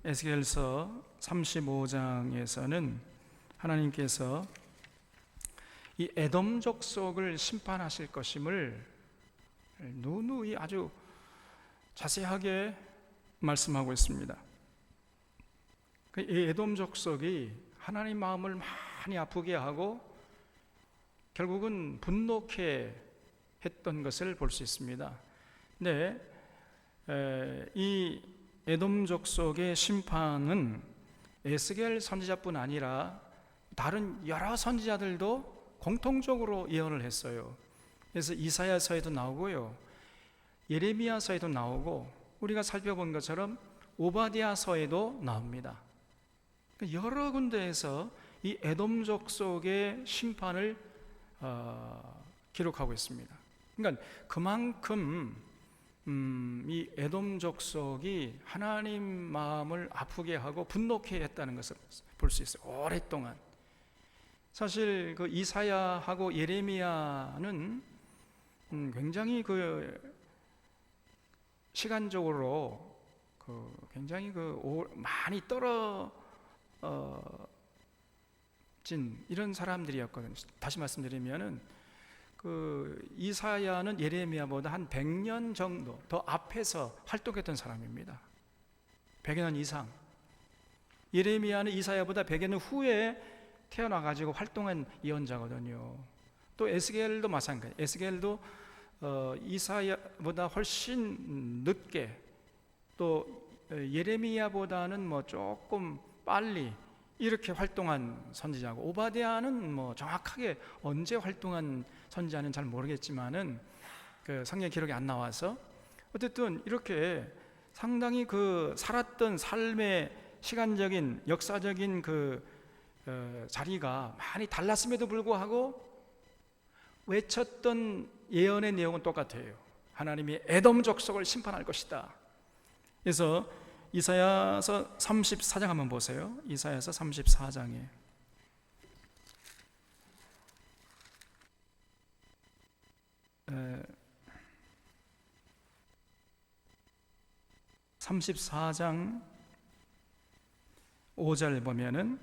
에스겔서 35장에서는 하나님께서 이 에돔 족속을 심판하실 것임을 누누이 아주 자세하게 말씀하고 있습니다. 이 에돔 족속이 하나님 마음을 많이 아프게 하고 결국은 분노케 했던 것을 볼 수 있습니다. 근데 이 에돔 족속의 심판은 에스겔 선지자뿐 아니라 다른 여러 선지자들도 공통적으로 예언을 했어요. 그래서 이사야서에도 나오고요, 예레미야서에도 나오고, 우리가 살펴본 것처럼 오바댜서에도 나옵니다. 여러 군데에서 이 에돔 족속의 심판을 기록하고 있습니다. 그러니까 그만큼 이 에돔 족속이 하나님 마음을 아프게 하고 분노케 했다는 것을 볼 수 있어요. 오랫동안. 사실 그 이사야하고 예레미야는 굉장히 그 시간적으로 굉장히 많이 떨어진 이런 사람들이었거든요. 다시 말씀드리면은 그 이사야는 예레미야보다 한 100년 정도 더 앞에서 활동했던 사람입니다. 100여 년 이상. 예레미야는 이사야보다 100여 년 후에 태어나가지고 활동한 예언자거든요. 또 에스겔도 마찬가지. 에스겔도 이사야보다 훨씬 늦게, 또 예레미야보다는 뭐 조금 빨리 이렇게 활동한 선지자고, 오바댜는 정확하게 언제 활동한 선지자는 잘 모르겠지만은 그 성경 기록이 안 나와서, 어쨌든 이렇게 상당히 그 살았던 삶의 시간적인 역사적인 자리가 많이 달랐음에도 불구하고 외쳤던 예언의 내용은 똑같아요. 하나님이 에돔 족속을 심판할 것이다. 그래서 이사야서 34장 한번 보세요. 이사야서 34장에 34장 5절 보면은,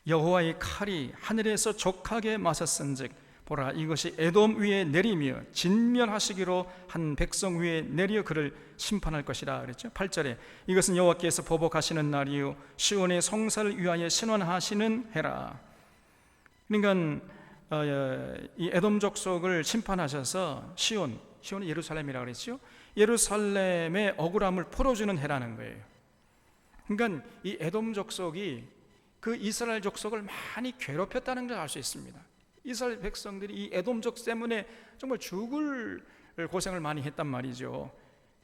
여호와의 칼이 하늘에서 족하게 마셨은즉 보라, 이것이 에돔 위에 내리며 진멸하시기로 한 백성 위에 내려 그를 심판할 것이라 그랬죠. 8절에 이것은 여호와께서 보복하시는 날이요 시온의 성사를 위하여 신원하시는 해라. 그러니까 이 에돔 족속을 심판하셔서 시온은 예루살렘이라고 그랬죠. 예루살렘의 억울함을 풀어주는 해라는 거예요. 그러니까 이 에돔 족속이 그 이스라엘 족속을 많이 괴롭혔다는 걸 알 수 있습니다. 이스라엘 백성들이 이 에돔족 때문에 정말 죽을 고생을 많이 했단 말이죠.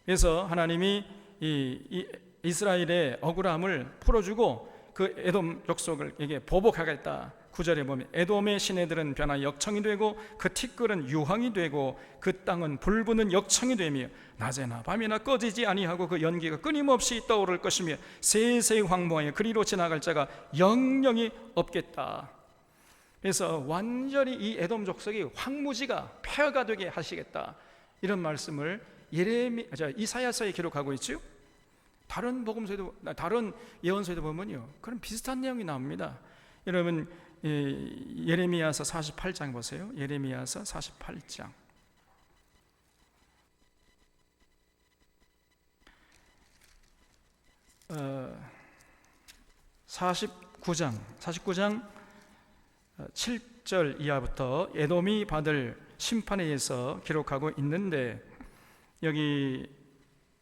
그래서 하나님이 이 이스라엘의 억울함을 풀어주고 그 에돔 족속에게 보복하겠다. 9절에 보면 에돔의 시내들은 변화 역청이 되고 그 티끌은 유황이 되고 그 땅은 불붙는 역청이 되며 낮에나 밤이나 꺼지지 아니하고 그 연기가 끊임없이 떠오를 것이며 세세히 황무하여 그리로 지나갈 자가 영영이 없겠다. 그래서 완전히 이 에돔 족속이 황무지가 폐허가 되게 하시겠다, 이런 말씀을 이사야서에 기록하고 있죠. 다른 복음서에도, 다른 예언서에도 보면요, 그런 비슷한 내용이 나옵니다. 여러분 예레미야서 48장 보세요. 예레미야서 48장 49장 7절 이하부터 에돔이 받을 심판에 의해서 기록하고 있는데, 여기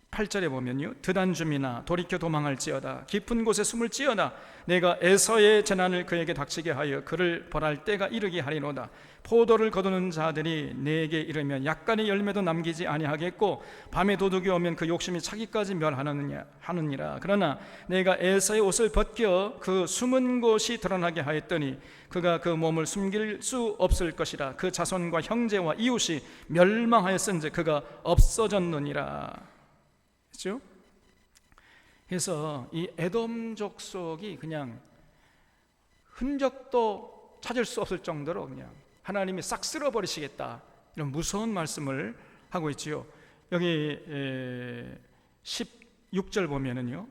8절에 보면요, 드단줌이나 돌이켜 도망할지어다 깊은 곳에 숨을지어다 내가 에서의 재난을 그에게 닥치게 하여 그를 벌할 때가 이르게 하리로다. 포도를 거두는 자들이 내게 이르면 약간의 열매도 남기지 아니하겠고 밤에 도둑이 오면 그 욕심이 차기까지 멸하느니라. 그러나 내가 에서의 옷을 벗겨 그 숨은 곳이 드러나게 하였더니 그가 그 몸을 숨길 수 없을 것이라. 그 자손과 형제와 이웃이 멸망하였은즉 그가 없어졌느니라. 그렇죠? 그래서 이 에돔 족속이 그냥 흔적도 찾을 수 없을 정도로 그냥 하나님이 싹 쓸어버리시겠다, 이런 무서운 말씀을 하고 있지요. 여기 16절 보면은요,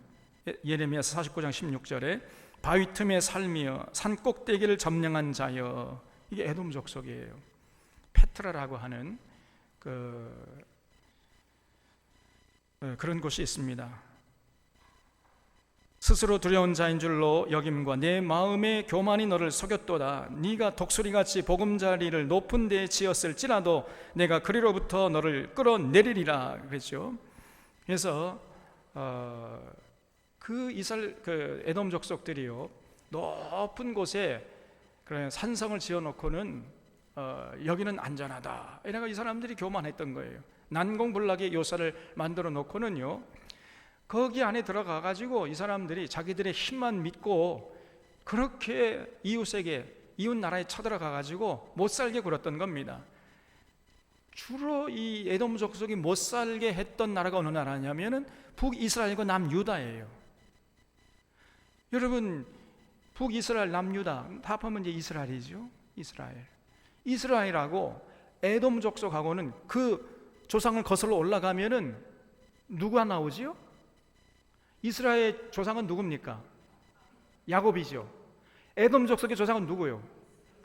예레미야서 49장 16절에 바위 틈에 살며 산 꼭대기를 점령한 자여, 이게 에돔 족속이에요. 페트라라고 하는 그런 곳이 있습니다. 스스로 두려운 자인 줄로 여김과 내 마음의 교만이 너를 속였도다. 네가 독수리같이 보금자리를 높은 데에 지었을지라도 내가 그리로부터 너를 끌어내리리라 그랬죠. 그래서 그 에돔 족속들이요, 높은 곳에 그런 산성을 지어놓고는 여기는 안전하다 이래가 이 사람들이 교만했던 거예요. 난공불락의 요새를 만들어 놓고는요, 거기 안에 들어가 가지고 이 사람들이 자기들의 힘만 믿고 그렇게 이웃 나라에 쳐들어가 가지고 못 살게 굴었던 겁니다. 주로 이 에돔 족속이 못 살게 했던 나라가 어느 나라냐면은 북이스라엘과 남유다예요. 여러분, 북이스라엘, 남유다 다 합하면 이제 이스라엘이죠. 이스라엘하고 에돔 족속하고는 그 조상을 거슬러 올라가면은 누가 나오지요? 이스라엘 조상은 누굽니까? 야곱이죠. 에돔 족속의 조상은 누구요?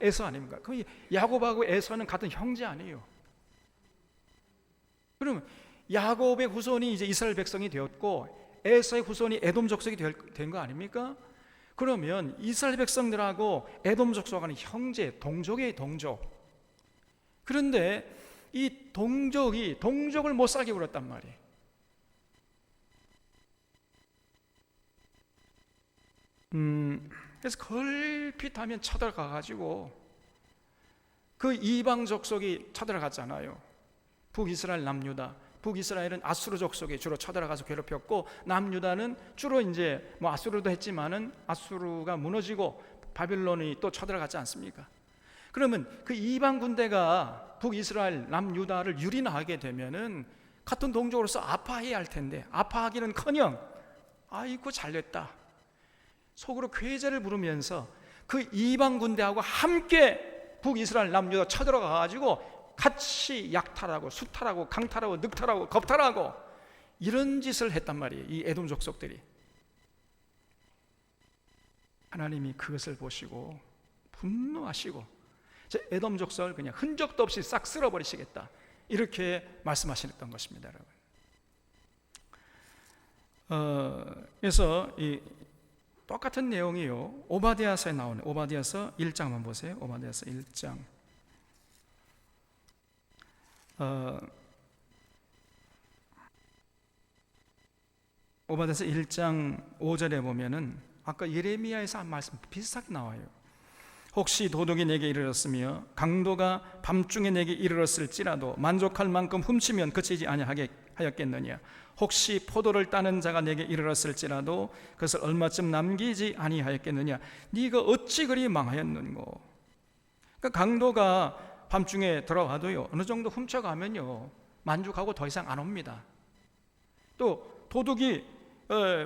에서 아닙니까? 그 야곱하고 에서는 같은 형제 아니에요. 그러면 야곱의 후손이 이제 이스라엘 백성이 되었고 에서의 후손이 에돔 족속이 된 거 아닙니까? 그러면 이스라엘 백성들하고 에돔 족속하는 형제, 동족이에요, 동족. 그런데 이 동족을 못 살게 굴었단 말이에요. 그래서 걸핏하면 쳐들어가가지고 그 이방 족속이 쳐들어갔잖아요. 북이스라엘, 남유다. 북이스라엘은 아수르 족속이 주로 쳐들어가서 괴롭혔고, 남유다는 주로 이제 아수르도 했지만은 아수르가 무너지고 바빌론이 또 쳐들어갔지 않습니까? 그러면 그 이방 군대가 북이스라엘, 남유다를 유린하게 되면은 같은 동족으로서 아파해야 할 텐데 아파하기는커녕 아이고 잘됐다 속으로 괴제를 부르면서 그 이방 군대하고 함께 북이스라엘, 남유다 쳐들어가 가지고 같이 약탈하고 수탈하고 강탈하고 늑탈하고 겁탈하고 이런 짓을 했단 말이에요. 이 에돔 족속들이. 하나님이 그것을 보시고 분노하시고 에돔 족속을 그냥 흔적도 없이 싹 쓸어버리시겠다 이렇게 말씀하셨던 것입니다, 여러분. 그래서 이 똑같은 내용이요, 오바댜서에 나오는 오바댜서 1장 한번 보세요. 오바댜서 1장. 오바댜서 1장 5절에 보면은 아까 예레미야에서 한 말씀 비슷하게 나와요. 혹시 도둑이 내게 이르렀으며 강도가 밤중에 내게 이르렀을지라도 만족할 만큼 훔치면 그치지 아니하였겠느냐. 혹시 포도를 따는 자가 내게 이르렀을지라도 그것을 얼마쯤 남기지 아니하였겠느냐. 네가 어찌 그리 망하였는고. 그러니까 강도가 밤중에 들어와도요, 어느 정도 훔쳐가면요 만족하고 더 이상 안 옵니다. 또 도둑이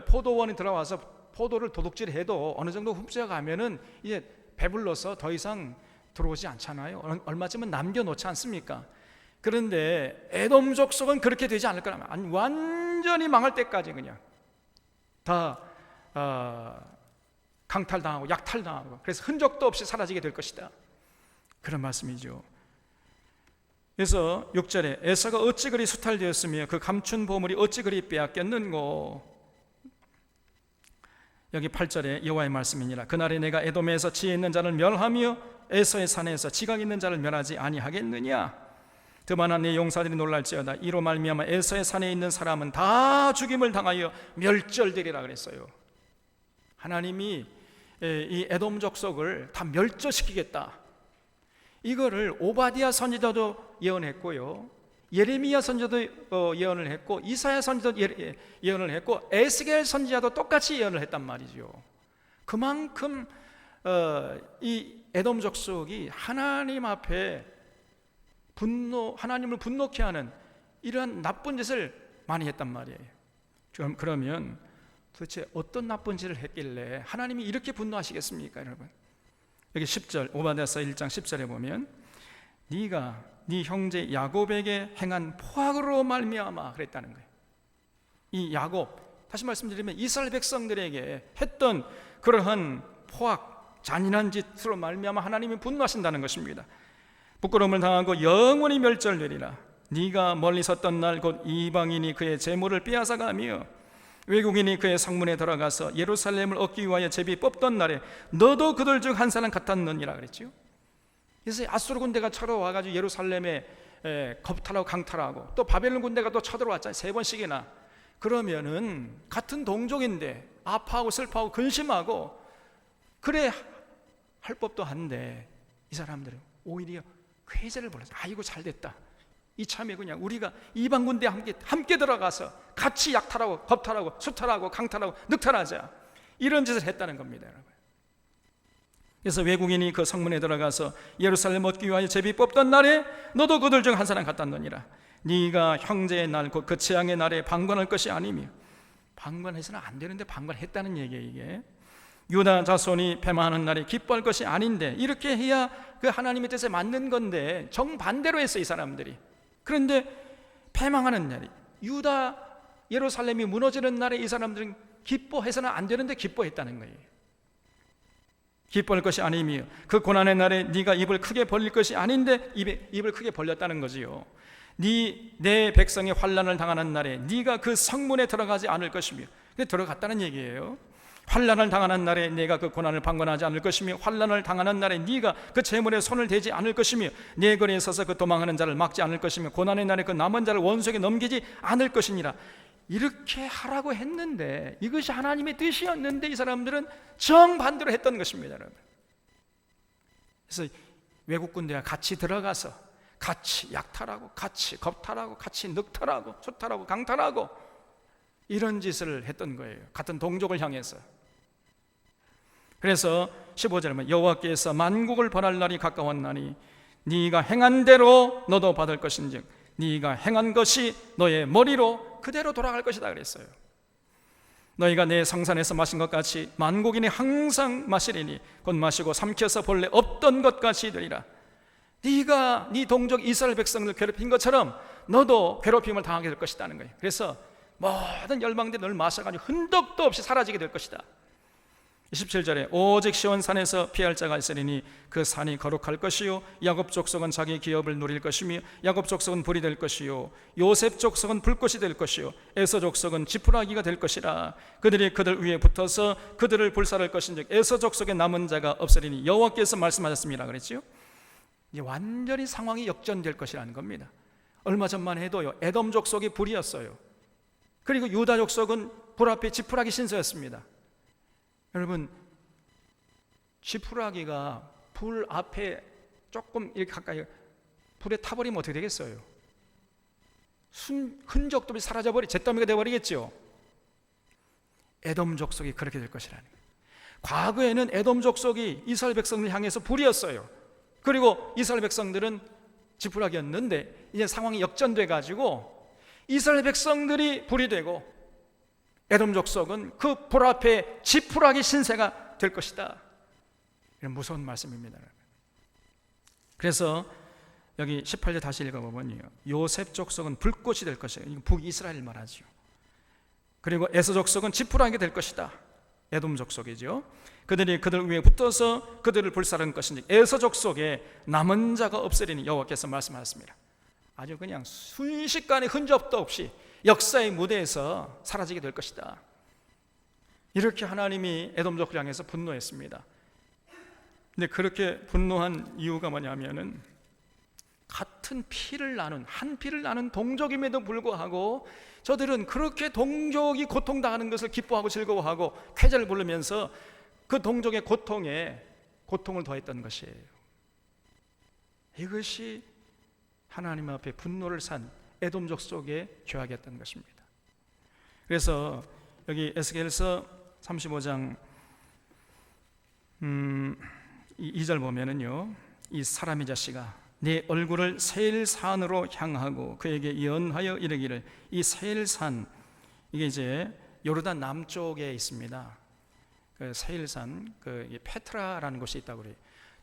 포도원에 들어와서 포도를 도둑질해도 어느 정도 훔쳐가면은 이제 배불러서 더 이상 들어오지 않잖아요. 얼마쯤은 남겨놓지 않습니까? 그런데 에돔 족속은 그렇게 되지 않을 거라면 완전히 망할 때까지 그냥 다 강탈당하고 약탈당하고, 그래서 흔적도 없이 사라지게 될 것이다, 그런 말씀이죠. 그래서 6절에 에서가 어찌 그리 수탈되었으며 그 감춘 보물이 어찌 그리 빼앗겼는고. 여기 8절에 여호와의 말씀이니라. 그날에 내가 에돔에서 지혜 있는 자를 멸하며 에서의 산에서 지각 있는 자를 멸하지 아니하겠느냐. 드만한 내 용사들이 놀랄지어다. 이로 말미암아 에서의 산에 있는 사람은 다 죽임을 당하여 멸절되리라 그랬어요. 하나님이 이 에돔 족속을 다 멸절시키겠다, 이거를 오바댜 선지자도 예언했고요, 예레미야 선지자도 예언을 했고, 이사야 선지자도 예언을 했고, 에스겔 선지자도 똑같이 예언을 했단 말이죠. 그만큼 이 에돔 족속이 하나님 앞에 하나님을 분노케 하는 이러한 나쁜 짓을 많이 했단 말이에요. 그러면 도대체 어떤 나쁜 짓을 했길래 하나님이 이렇게 분노하시겠습니까, 여러분? 여기 10절, 오바댜서 1장 10절에 보면 네가 네 형제 야곱에게 행한 포악으로 말미암아 그랬다는 거예요. 이 야곱, 다시 말씀드리면 이스라엘 백성들에게 했던 그러한 포악, 잔인한 짓으로 말미암아 하나님이 분노하신다는 것입니다. 부끄러움을 당하고 영원히 멸절되리라. 네가 멀리 섰던 날 곧 이방인이 그의 재물을 빼앗아가며 외국인이 그의 성문에 들어가서 예루살렘을 얻기 위하여 제비 뽑던 날에 너도 그들 중 한 사람 같았느니라 그랬죠. 그래서 아수르 군대가 쳐들어와가지고 예루살렘에 겁탈하고 강탈하고 또 바벨론 군대가 또 쳐들어왔잖아요. 3번씩이나. 그러면은 같은 동족인데 아파하고 슬퍼하고 근심하고 그래 할 법도 한데 이 사람들은 오히려 쾌재를 벌였어요. 아이고 잘됐다. 이참에 그냥 우리가 이방 군대에 함께 들어가서 같이 약탈하고 겁탈하고 수탈하고 강탈하고 늑탈하자, 이런 짓을 했다는 겁니다, 여러분. 그래서 외국인이 그 성문에 들어가서 예루살렘 얻기 위하여 제비 뽑던 날에 너도 그들 중 한 사람 같았느니라. 네가 형제의 날 곧 그 재앙의 날에 방관할 것이 아니며, 방관해서는 안 되는데 방관했다는 얘기예요. 이게 유다 자손이 패망하는 날에 기뻐할 것이 아닌데, 이렇게 해야 그 하나님의 뜻에 맞는 건데 정반대로 했어요, 이 사람들이. 그런데 패망하는 날이, 유다 예루살렘이 무너지는 날에 이 사람들은 기뻐해서는 안 되는데 기뻐했다는 거예요. 기뻐할 것이 아니며 그 고난의 날에 네가 입을 크게 벌릴 것이 아닌데 입을 크게 벌렸다는 거지요. 내 백성이 환난을 당하는 날에 네가 그 성문에 들어가지 않을 것이며, 근데 들어갔다는 얘기예요. 환난을 당하는 날에 내가 그 고난을 방관하지 않을 것이며 환난을 당하는 날에 네가 그 재물에 손을 대지 않을 것이며 내 거리에 서서 그 도망하는 자를 막지 않을 것이며 고난의 날에 그 남은 자를 원수에게 넘기지 않을 것이니라. 이렇게 하라고 했는데, 이것이 하나님의 뜻이었는데 이 사람들은 정반대로 했던 것입니다, 여러분. 그래서 외국 군대와 같이 들어가서 같이 약탈하고 같이 겁탈하고 같이 늑탈하고 수탈하고 강탈하고 이런 짓을 했던 거예요, 같은 동족을 향해서. 그래서 15절에 보면 여호와께서 만국을 벌할 날이 가까웠나니 네가 행한 대로 너도 받을 것인즉 네가 행한 것이 너의 머리로 그대로 돌아갈 것이다 그랬어요. 너희가 내 성산에서 마신 것 같이 만국인이 항상 마시리니 곧 마시고 삼켜서 본래 없던 것 같이 되리라. 네가 네 동족 이스라엘 백성을 괴롭힌 것처럼 너도 괴롭힘을 당하게 될 것이라는 거예요. 그래서 모든 열방들이 널 마셔가지고 흔적도 없이 사라지게 될 것이다. 27절에 오직 시온산에서 피할 자가 있으리니 그 산이 거룩할 것이요 야곱 족속은 자기 기업을 누릴 것이며 야곱 족속은 불이 될 것이요 요셉 족속은 불꽃이 될 것이요 에서 족속은 지푸라기가 될 것이라. 그들이 그들 위에 붙어서 그들을 불살할 것인즉 에서 족속의 남은 자가 없으리니 여호와께서 말씀하셨습니다 그랬지요. 이제 완전히 상황이 역전될 것이라는 겁니다. 얼마 전만 해도요, 에돔 족속이 불이었어요. 그리고 유다 족속은 불 앞에 지푸라기 신세였습니다. 여러분, 지푸라기가 불 앞에 조금 이렇게 가까이 불에 타버리면 어떻게 되겠어요? 흔적도 없이 사라져버리, 잿더미가 되어버리겠죠. 에돔 족속이 그렇게 될 것이라는 거예요. 과거에는 에돔 족속이 이스라엘 백성을 향해서 불이었어요. 그리고 이스라엘 백성들은 지푸라기였는데 이제 상황이 역전돼 가지고 이스라엘 백성들이 불이 되고 에돔 족속은 그 불 앞에 지푸라기 신세가 될 것이다. 이런 무서운 말씀입니다. 그래서 여기 18절 다시 읽어보면요, 요셉 족속은 불꽃이 될 것이에요. 이거 북이스라엘 말하죠. 그리고 에서 족속은 지푸라기 될 것이다. 에돔 족속이죠. 그들이 그들 위에 붙어서 그들을 불살은 것인지 에서 족속에 남은 자가 없으리니 여호와께서 말씀하셨습니다. 아주 그냥 순식간에 흔적도 없이 역사의 무대에서 사라지게 될 것이다. 이렇게 하나님이 에돔 족속을 향해서 분노했습니다. 근데 그렇게 분노한 이유가 뭐냐면은 같은 피를 나눈, 한 피를 나눈 동족임에도 불구하고 저들은 그렇게 동족이 고통당하는 것을 기뻐하고 즐거워하고 쾌재를 부르면서 그 동족의 고통에 고통을 더했던 것이에요. 이것이 하나님 앞에 분노를 산 에돔 족속의 죄악이었던 것입니다. 그래서 여기 에스겔서 35장 2절 보면은요, 이 사람의 자식아 내 얼굴을 세일산으로 향하고 그에게 예언하여 이르기를. 이 세일산, 이게 이제 요르단 남쪽에 있습니다. 그 세일산, 그 페트라라는 곳이 있다고 그래요.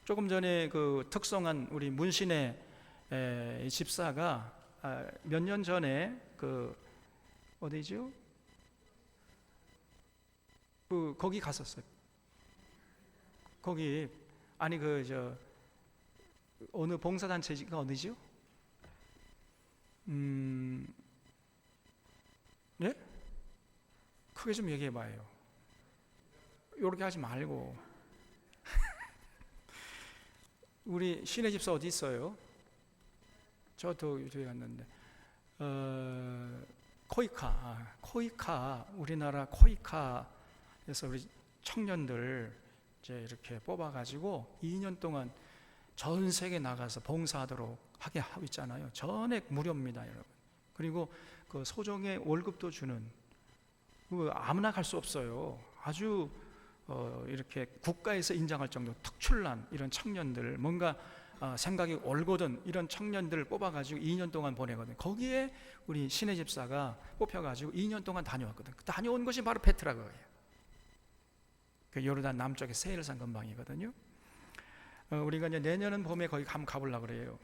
조금 전에 그 특송한 우리 문신의 집사가 몇 년 전에 그 어디죠? 거기 갔었어요. 거기 아니 어느 봉사단체가 어디죠? 예? 크게 좀 얘기해봐요. 이렇게 하지 말고. 우리 신의 집사 어디 있어요? 저도 저기 갔는데 코이카 우리나라 코이카에서 우리 청년들 이제 이렇게 뽑아가지고 2년 동안 전 세계 나가서 봉사하도록 하게 하고 있잖아요. 전액 무료입니다, 여러분. 그리고 그 소정의 월급도 주는, 아무나 갈 수 없어요. 아주 이렇게 국가에서 인정할 정도 특출난 이런 청년들, 뭔가 생각이 올거든 이런 청년들을 뽑아가지고 2년 동안 보내거든요. 거기에 우리 신의 집사가 뽑혀가지고 2년 동안 다녀왔거든요. 다녀온 것이 바로 페트라거예요. 그 요르단 남쪽의 세일산 근방이거든요. 우리가 이제 내년은 봄에 거기 한번 가보려고 그래요.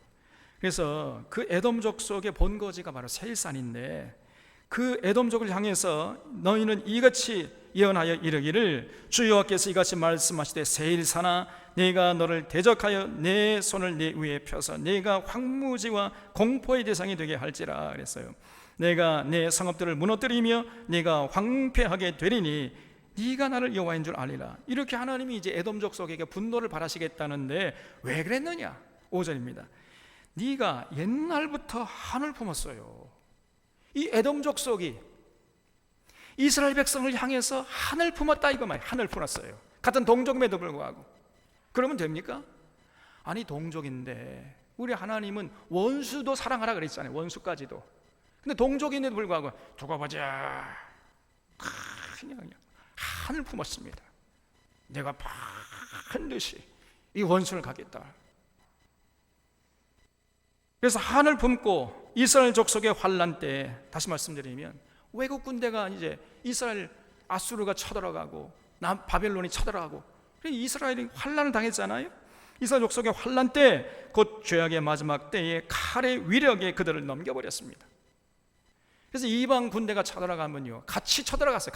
그래서 그 에돔족 속의 본거지가 바로 세일산인데, 그 에돔족을 향해서 너희는 이같이 예언하여 이르기를, 주 여호와께서 이같이 말씀하시되, 세일산아 내가 너를 대적하여 내 손을 네 위에 펴서 내가 황무지와 공포의 대상이 되게 할지라 그랬어요. 내가 내 성읍들을 무너뜨리며 내가 황폐하게 되리니 네가 나를 여호와인 줄 알리라. 이렇게 하나님이 이제 에돔족 속에게 분노를 발하시겠다는데 왜 그랬느냐? 5절입니다. 네가 옛날부터 한을 품었어요. 이 에돔족 속이 이스라엘 백성을 향해서 한을 품었다 이거 말이에요. 한을 품었어요. 같은 동족임에도 불구하고. 그러면 됩니까? 아니, 동족인데 우리 하나님은 원수도 사랑하라 그랬잖아요. 원수까지도. 근데 동족인데도 불구하고 두고 보자, 그냥 한을 품었습니다. 내가 반드시 이 원수를 가겠다. 그래서 한을 품고 이스라엘 족속의 환난 때, 다시 말씀드리면 외국 군대가 이제 이스라엘 아수르가 쳐들어가고 바벨론이 쳐들어가고 이스라엘이 환난을 당했잖아요. 이스라엘 족속의 환난 때 곧 죄악의 마지막 때에 칼의 위력에 그들을 넘겨버렸습니다. 그래서 이방 군대가 쳐들어가면요 같이 쳐들어갔어요.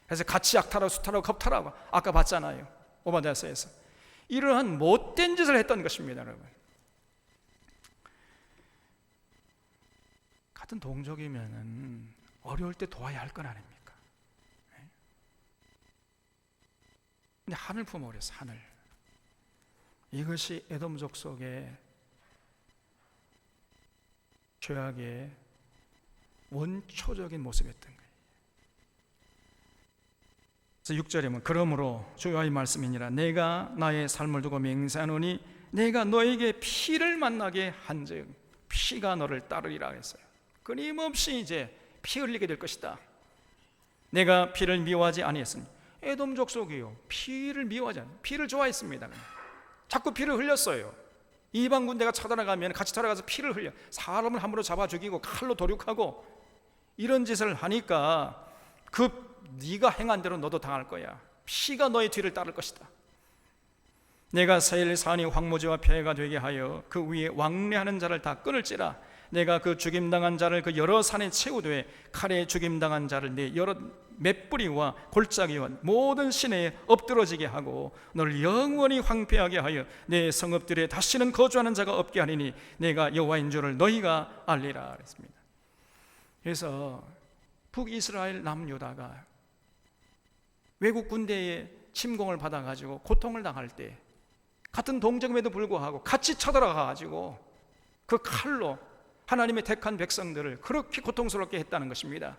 그래서 같이 약탈하고 수탈하고 겁탈하고, 아까 봤잖아요, 오바댜서에서. 이러한 못된 짓을 했던 것입니다, 여러분. 같은 동족이면은 어려울 때 도와야 할 건 아닙니까? 근데 한을 품어버렸어, 한을. 이것이 에돔족 속의 죄악의 원초적인 모습이었던 거예요. 그래서 6절에 그러므로 주 여호와의 말씀이니라, 내가 나의 삶을 두고 맹세하노니 내가 너에게 피를 만나게 한즉 피가 너를 따르리라 했어요. 끊임없이 이제 피 흘리게 될 것이다. 내가 피를 미워하지 아니했으니. 에돔족 속이요 피를 미워하지 않아요. 피를 좋아했습니다. 자꾸 피를 흘렸어요. 이방 군대가 쳐들어가면 같이 들어가서 피를 흘려, 사람을 함부로 잡아 죽이고 칼로 도륙하고 이런 짓을 하니까 네가 행한 대로 너도 당할 거야. 피가 너의 뒤를 따를 것이다. 내가 세일산이 황무지와 폐가 되게 하여 그 위에 왕래하는 자를 다 끊을지라. 내가 그 죽임당한 자를 그 여러 산에 채우되 칼에 죽임당한 자를 내 여러 맷뿌리와 골짜기와 모든 시내에 엎드러지게 하고 너를 영원히 황폐하게 하여 내 성읍들에 다시는 거주하는 자가 없게 하리니 내가 여호와인 줄을 너희가 알리라 그랬습니다. 그래서 북이스라엘 남유다가 외국 군대의 침공을 받아가지고 고통을 당할 때 같은 동족임에도 불구하고 같이 쳐들어가가지고 그 칼로 하나님의 택한 백성들을 그렇게 고통스럽게 했다는 것입니다.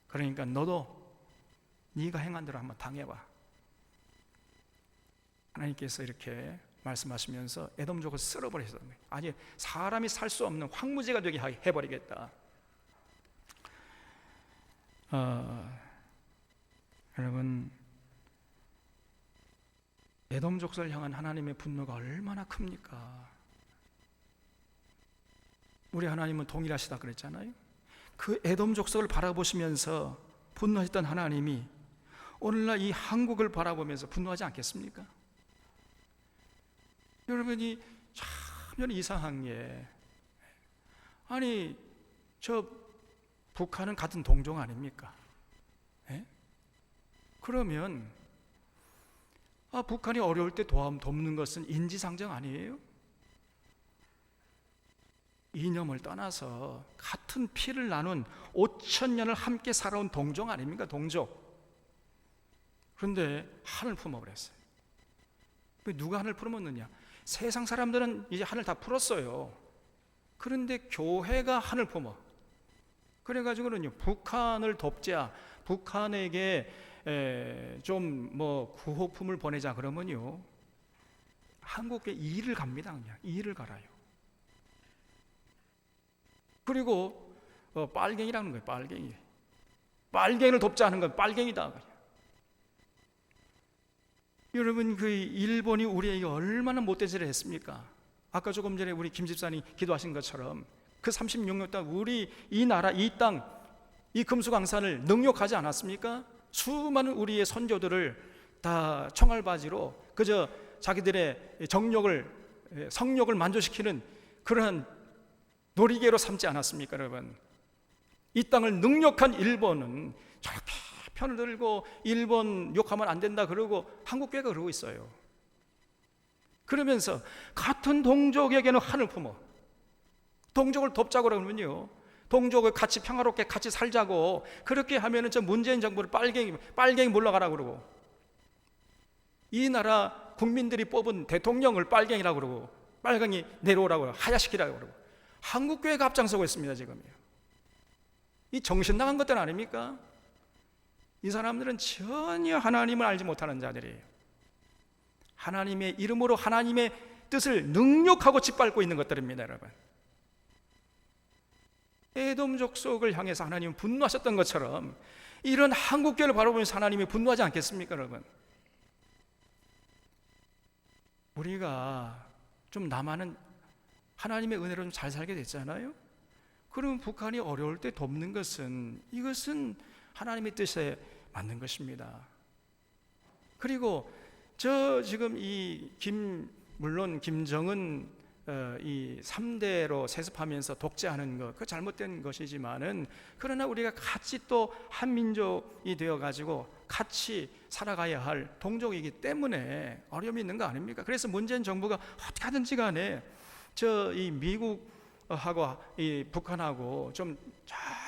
그러니까 너도 네가 행한 대로 한번 당해봐. 하나님께서 이렇게 말씀하시면서 에돔족을 쓸어버리셨던 거예요. 아니, 사람이 살 수 없는 황무지가 되게 해버리겠다. 여러분, 에돔 족속을 향한 하나님의 분노가 얼마나 큽니까? 우리 하나님은 동일하시다 그랬잖아요. 그 에돔 족속을 바라보시면서 분노했던 하나님이 오늘날 이 한국을 바라보면서 분노하지 않겠습니까? 여러분이 참 이상한 게, 아니 저 북한은 같은 동족 아닙니까? 예? 그러면 북한이 어려울 때 돕는 것은 인지상정 아니에요? 이념을 떠나서 같은 피를 나눈 5천 년을 함께 살아온 동족 아닙니까? 동족. 그런데 한을 품어버렸어요. 누가 한을 풀어먹느냐? 세상 사람들은 이제 한을 다 풀었어요. 그런데 교회가 한을 품어. 그래가지고는요, 북한을 돕자, 북한에게 좀 구호품을 보내자 그러면요, 한국에 이를 갑니다. 그냥 이를 갈아요. 그리고 빨갱이라는 거예요. 빨갱이. 빨갱이를 돕자 하는 건 빨갱이다. 여러분, 그 일본이 우리에게 얼마나 못된 짓을 했습니까? 아까 조금 전에 우리 김 집사님 기도하신 것처럼 그 36년 동안 우리 이 나라, 이 땅, 이 금수강산을 능욕하지 않았습니까? 수많은 우리의 선조들을 다 총알바지로 그저 자기들의 성욕을 만족시키는 그러한 놀이개로 삼지 않았습니까, 여러분? 이 땅을 능욕한 일본은 저렇게 편을 들고 일본 욕하면 안 된다 그러고 한국교회가 그러고 있어요. 그러면서 같은 동족에게는 한을 품어. 동족을 돕자고 그러면요, 동족을 같이 평화롭게 같이 살자고 그렇게 하면은 저 문재인 정부를 빨갱이 물러가라고 그러고, 이 나라 국민들이 뽑은 대통령을 빨갱이라고 그러고 빨갱이 내려오라고 그러고 하야시키라고 그러고 한국교회가 앞장서고 있습니다. 지금요. 이 정신 나간 것들 아닙니까? 이 사람들은 전혀 하나님을 알지 못하는 자들이에요. 하나님의 이름으로 하나님의 뜻을 능욕하고 짓밟고 있는 것들입니다, 여러분. 에돔 족속을 향해서 하나님은 분노하셨던 것처럼 이런 한국교회를 바라보면서 하나님이 분노하지 않겠습니까, 여러분? 우리가 좀 남한은 하나님의 은혜로 좀 잘 살게 됐잖아요. 그러면 북한이 어려울 때 돕는 것은 이것은 하나님의 뜻에 맞는 것입니다. 그리고 지금 물론 김정은 이 3대로 세습하면서 독재하는 것, 그 잘못된 것이지만은, 그러나 우리가 같이 또 한민족이 되어가지고 같이 살아가야 할 동족이기 때문에 어려움이 있는 거 아닙니까? 그래서 문재인 정부가 어떻게 하든지 간에 이 미국하고 이 북한하고 좀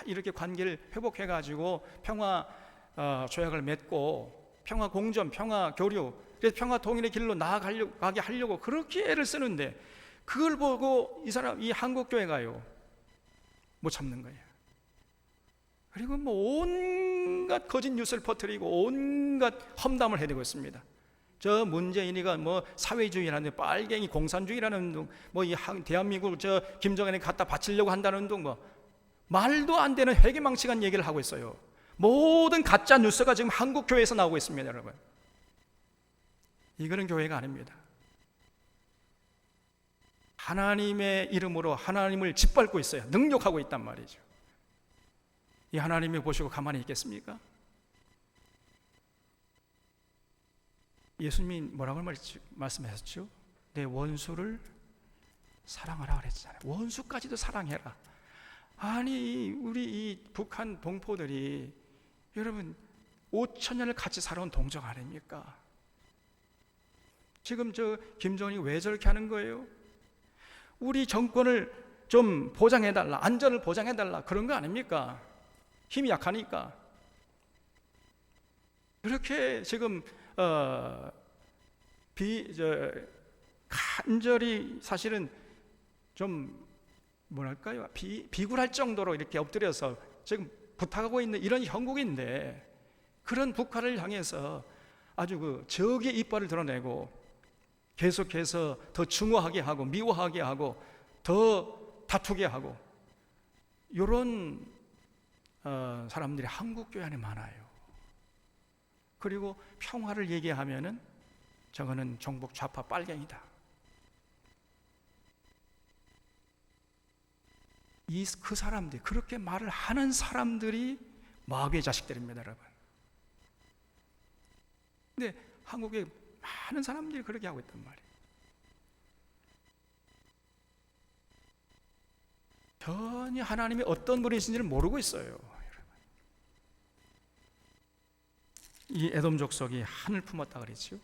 이렇게 관계를 회복해가지고 평화 조약을 맺고 평화 공존, 평화 교류, 그래서 평화 통일의 길로 나아가게 하려고 그렇게 애를 쓰는데, 그걸 보고 이 한국교회가요 못 참는 거예요. 그리고 온갖 거짓 뉴스를 퍼뜨리고 온갖 험담을 해대고 있습니다. 저 문재인이가 사회주의라는 빨갱이 공산주의라는 둥, 이 대한민국 김정은에 갖다 바치려고 한다는 둥, 말도 안 되는 회계망측한 얘기를 하고 있어요. 모든 가짜 뉴스가 지금 한국 교회에서 나오고 있습니다, 여러분. 이거는 교회가 아닙니다. 하나님의 이름으로 하나님을 짓밟고 있어요. 능욕하고 있단 말이죠. 이 하나님이 보시고 가만히 있겠습니까? 예수님이 뭐라고 말씀하셨죠? 내 원수를 사랑하라 그랬잖아요. 원수까지도 사랑해라. 아니, 우리 이 북한 동포들이 여러분 5천 년을 같이 살아온 동족 아닙니까? 지금 김정은이 왜 저렇게 하는 거예요? 우리 정권을 좀 보장해달라, 안전을 보장해달라, 그런 거 아닙니까? 힘이 약하니까. 그렇게 지금 간절히 사실은 좀 뭐랄까요, 비굴할 정도로 이렇게 엎드려서 지금 부탁하고 있는 이런 형국인데, 그런 북한을 향해서 아주 적의 이빨을 드러내고 계속해서 더 증오하게 하고 미워하게 하고 더 다투게 하고, 이런 사람들이 한국교회 안에 많아요. 그리고 평화를 얘기하면은 저거는 종북 좌파 빨갱이다. 그 사람들이, 그렇게 말을 하는 사람들이 마귀의 자식들입니다, 여러분. 근데 한국에 많은 사람들이 그렇게 하고 있단 말이에요. 전혀 하나님이 어떤 분이신지를 모르고 있어요, 여러분. 이 에돔 족속이 한을 품었다 그랬죠.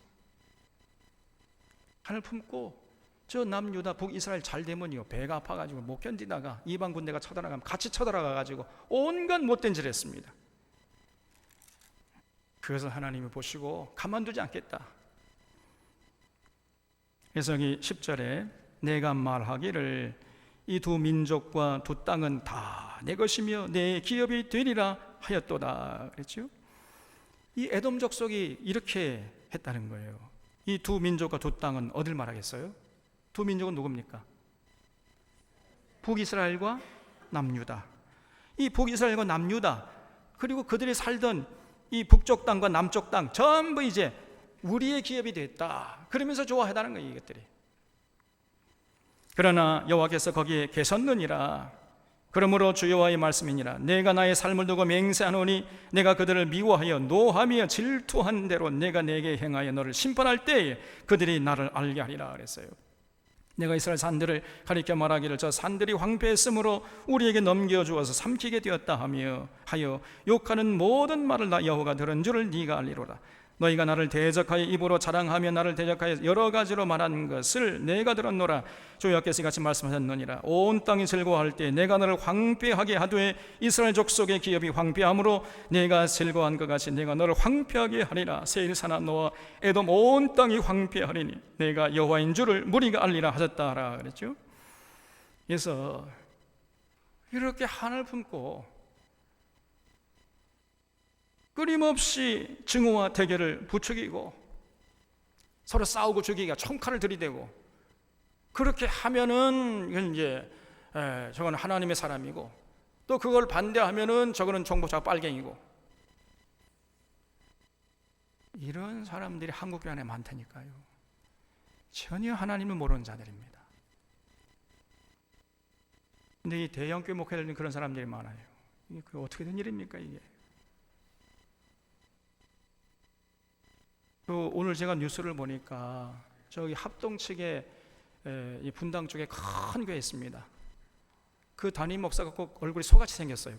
한을 품고 저 남유다 북이스라엘 잘 되면요 배가 아파가지고 못 견디다가 이방 군대가 쳐들어가면 같이 쳐들어가가지고 온갖 못된 짓을 했습니다. 그것을 하나님이 보시고 가만두지 않겠다. 그래서 여기 10절에 내가 말하기를 이 두 민족과 두 땅은 다 내 것이며 내 기업이 되리라 하였도다 그랬죠. 이 에돔 족속이 이렇게 했다는 거예요. 이 두 민족과 두 땅은 어딜 말하겠어요? 두 민족은 누굽니까? 북이스라엘과 남유다. 이 북이스라엘과 남유다 그리고 그들이 살던 이 북쪽 땅과 남쪽 땅 전부 이제 우리의 기업이 됐다 그러면서 좋아하다는 거예요 이것들이. 그러나 여호와께서 거기에 계셨느니라. 그러므로 주 여호와의 말씀이니라. 내가 나의 삶을 두고 맹세하노니 내가 그들을 미워하여 노하며 질투한 대로 내가 내게 행하여 너를 심판할 때에 그들이 나를 알게 하리라 그랬어요. 내가 이스라엘 산들을 가리켜 말하기를 저 산들이 황폐했으므로 우리에게 넘겨주어서 삼키게 되었다 하여 욕하는 모든 말을 나 여호와가 들은 줄을 네가 알리로라. 너희가 나를 대적하여 입으로 자랑하며 나를 대적하여 여러 가지로 말한 것을 내가 들었노라. 주 여호와께서 이같이 말씀하셨느니라. 온 땅이 즐거워할 때 내가 너를 황폐하게 하되 이스라엘 족속의 기업이 황폐함으로 내가 즐거워한 것 같이 내가 너를 황폐하게 하리라. 세일사나 너와 에돔 온 땅이 황폐하리니 내가 여호와인 줄을 무리가 알리라 하셨다라 그랬죠. 그래서 이렇게 한을 품고 끊임없이 증오와 대결을 부추기고 서로 싸우고 죽이기가 총칼을 들이대고 그렇게 하면은 이건 이제 저건 하나님의 사람이고 또 그걸 반대하면은 저거는 정보자 빨갱이고 이런 사람들이 한국 안에 많다니까요. 전혀 하나님을 모르는 자들입니다. 근데 이 대형교회 목회자들은 그런 사람들이 많아요. 이게 어떻게 된 일입니까 이게? 오늘 제가 뉴스를 보니까 저기 합동 측에 이 분당 쪽에 큰 교회 있습니다. 그 담임 목사가 꼭 얼굴이 소같이 생겼어요.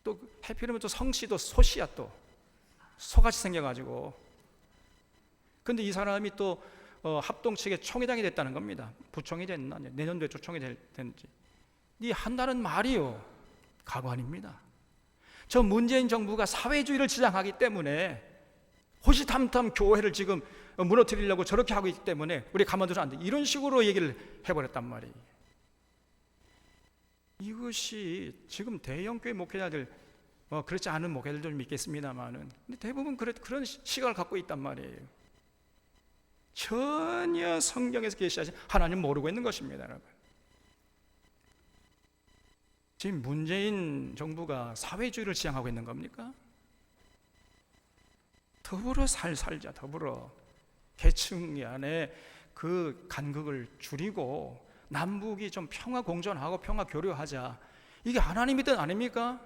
또 해피르면 또 성씨도 소씨야 또 소같이 생겨가지고. 근데 이 사람이 또 합동 측의 총회장이 됐다는 겁니다. 부총이 됐나 내년도에 총회 됐는지. 이 한다는 말이요 가관입니다. 저 문재인 정부가 사회주의를 지향하기 때문에 호시탐탐 교회를 지금 무너뜨리려고 저렇게 하고 있기 때문에 우리 가만두면 안 돼. 이런 식으로 얘기를 해버렸단 말이에요. 이것이 지금 대형교회 목회자들 그렇지 않은 목회자들 좀 있겠습니다만은 근데 대부분 그런 시각을 갖고 있단 말이에요. 전혀 성경에서 계시하신 하나님 모르고 있는 것입니다, 여러분. 지금 문재인 정부가 사회주의를 지향하고 있는 겁니까? 더불어 살자. 더불어 계층 안에 그 간극을 줄이고 남북이 좀 평화 공존하고 평화 교류하자. 이게 하나님의 뜻 아닙니까?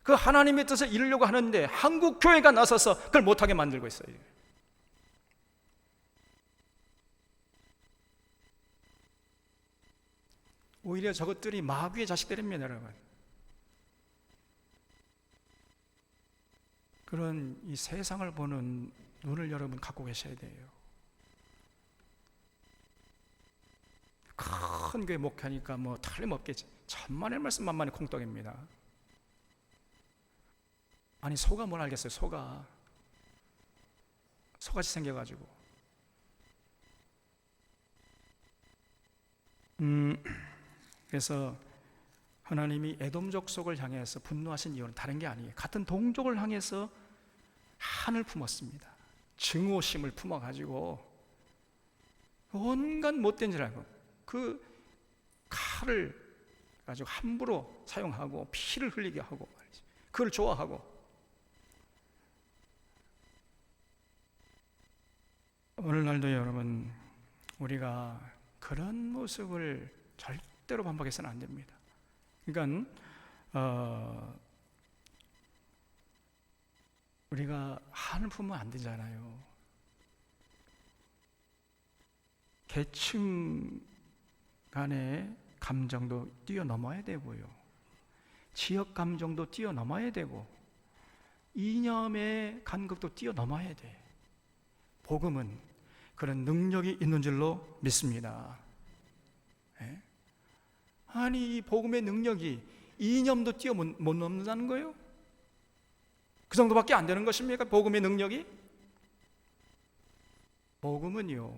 그 하나님의 뜻을 이루려고 하는데 한국 교회가 나서서 그걸 못하게 만들고 있어요. 오히려 저것들이 마귀의 자식들입니다, 여러분. 그런 이 세상을 보는 눈을 여러분 갖고 계셔야 돼요. 큰 교회 목회하니까 뭐 틀림없겠지. 천만의 말씀 만만의 콩떡입니다. 아니 소가 뭘 알겠어요. 소같이 생겨가지고. 그래서 하나님이 에돔 족속을 향해서 분노하신 이유는 다른 게 아니에요. 같은 동족을 향해서 한을 품었습니다. 증오심을 품어가지고 온갖 못된 줄 알고 그 칼을 가지고 함부로 사용하고 피를 흘리게 하고 그걸 좋아하고. 오늘날도 여러분 우리가 그런 모습을 절대로 반복해서는 안 됩니다. 그러니까 우리가 한을 품으면 안 되잖아요. 계층 간의 감정도 뛰어넘어야 되고요. 지역 감정도 뛰어넘어야 되고 이념의 간극도 뛰어넘어야 돼. 복음은 그런 능력이 있는 줄로 믿습니다. 예? 아니, 이 복음의 능력이 이념도 못 넘는다는 거예요? 그 정도밖에 안 되는 것입니까? 복음의 능력이? 복음은요,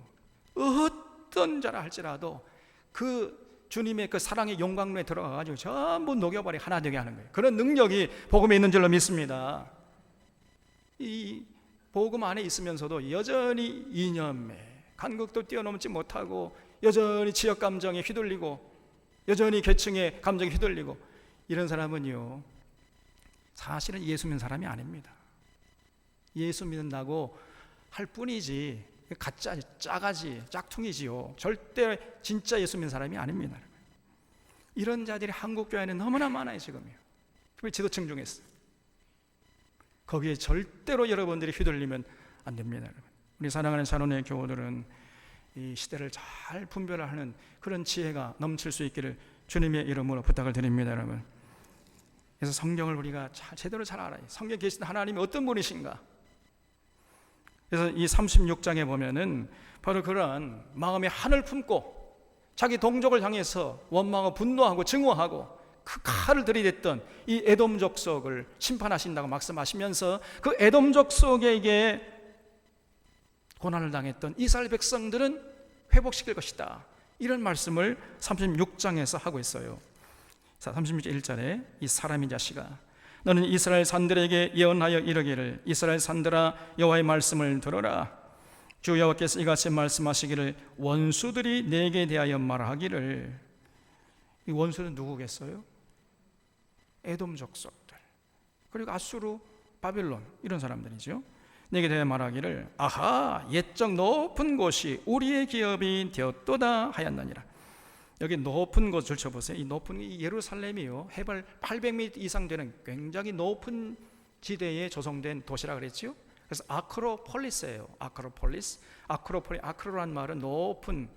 어떤 자라 할지라도 그 주님의 그 사랑의 용광로에 들어가가지고 전부 녹여버리고 하나 되게 하는 거예요. 그런 능력이 복음에 있는 줄로 믿습니다. 이 복음 안에 있으면서도 여전히 이념에 간극도 뛰어넘지 못하고 여전히 지역 감정에 휘둘리고 여전히 계층의 감정에 휘둘리고 이런 사람은요, 사실은 예수 믿는 사람이 아닙니다. 예수 믿는다고 할 뿐이지 가짜, 짜가지, 짝퉁이지요. 절대 진짜 예수 믿는 사람이 아닙니다. 이런 자들이 한국 교회에는 너무나 많아요. 지금요. 특히 지도층 중에서. 거기에 절대로 여러분들이 휘둘리면 안 됩니다. 우리 사랑하는 찬원의 교우들은 이 시대를 잘 분별하는 그런 지혜가 넘칠 수 있기를 주님의 이름으로 부탁을 드립니다, 여러분. 그래서 성경을 우리가 제대로 잘 알아요. 성경에 계신 하나님이 어떤 분이신가. 그래서 이 36장에 보면은 바로 그러한 마음의 한을 품고 자기 동족을 향해서 원망하고 분노하고 증오하고 그 칼을 들이댔던 이 에돔 족속을 심판하신다고 말씀하시면서 그 에돔 족속에게 고난을 당했던 이스라엘 백성들은 회복시킬 것이다, 이런 말씀을 36장에서 하고 있어요. 자, 36절 1절에 이 사람의 자식아, 너는 이스라엘 산들에게 예언하여 이르기를, 이스라엘 산들아 여호와의 말씀을 들어라. 주 여호와께서 이같이 말씀하시기를, 원수들이 내게 대하여 말하기를. 이 원수는 누구겠어요? 에돔 족속들, 그리고 아수르, 바빌론, 이런 사람들이죠. 내게 대하여 말하기를, 아하, 옛적 높은 곳이 우리의 기업이 되었도다 하였느니라. 여기 높은 곳을 쳐보세요. 이 높은 이 예루살렘이요, 해발 800m 이상 되는 굉장히 높은 지대에 조성된 도시라 그랬죠. 그래서 아크로폴리스예요. 아크로라는 말은 높은,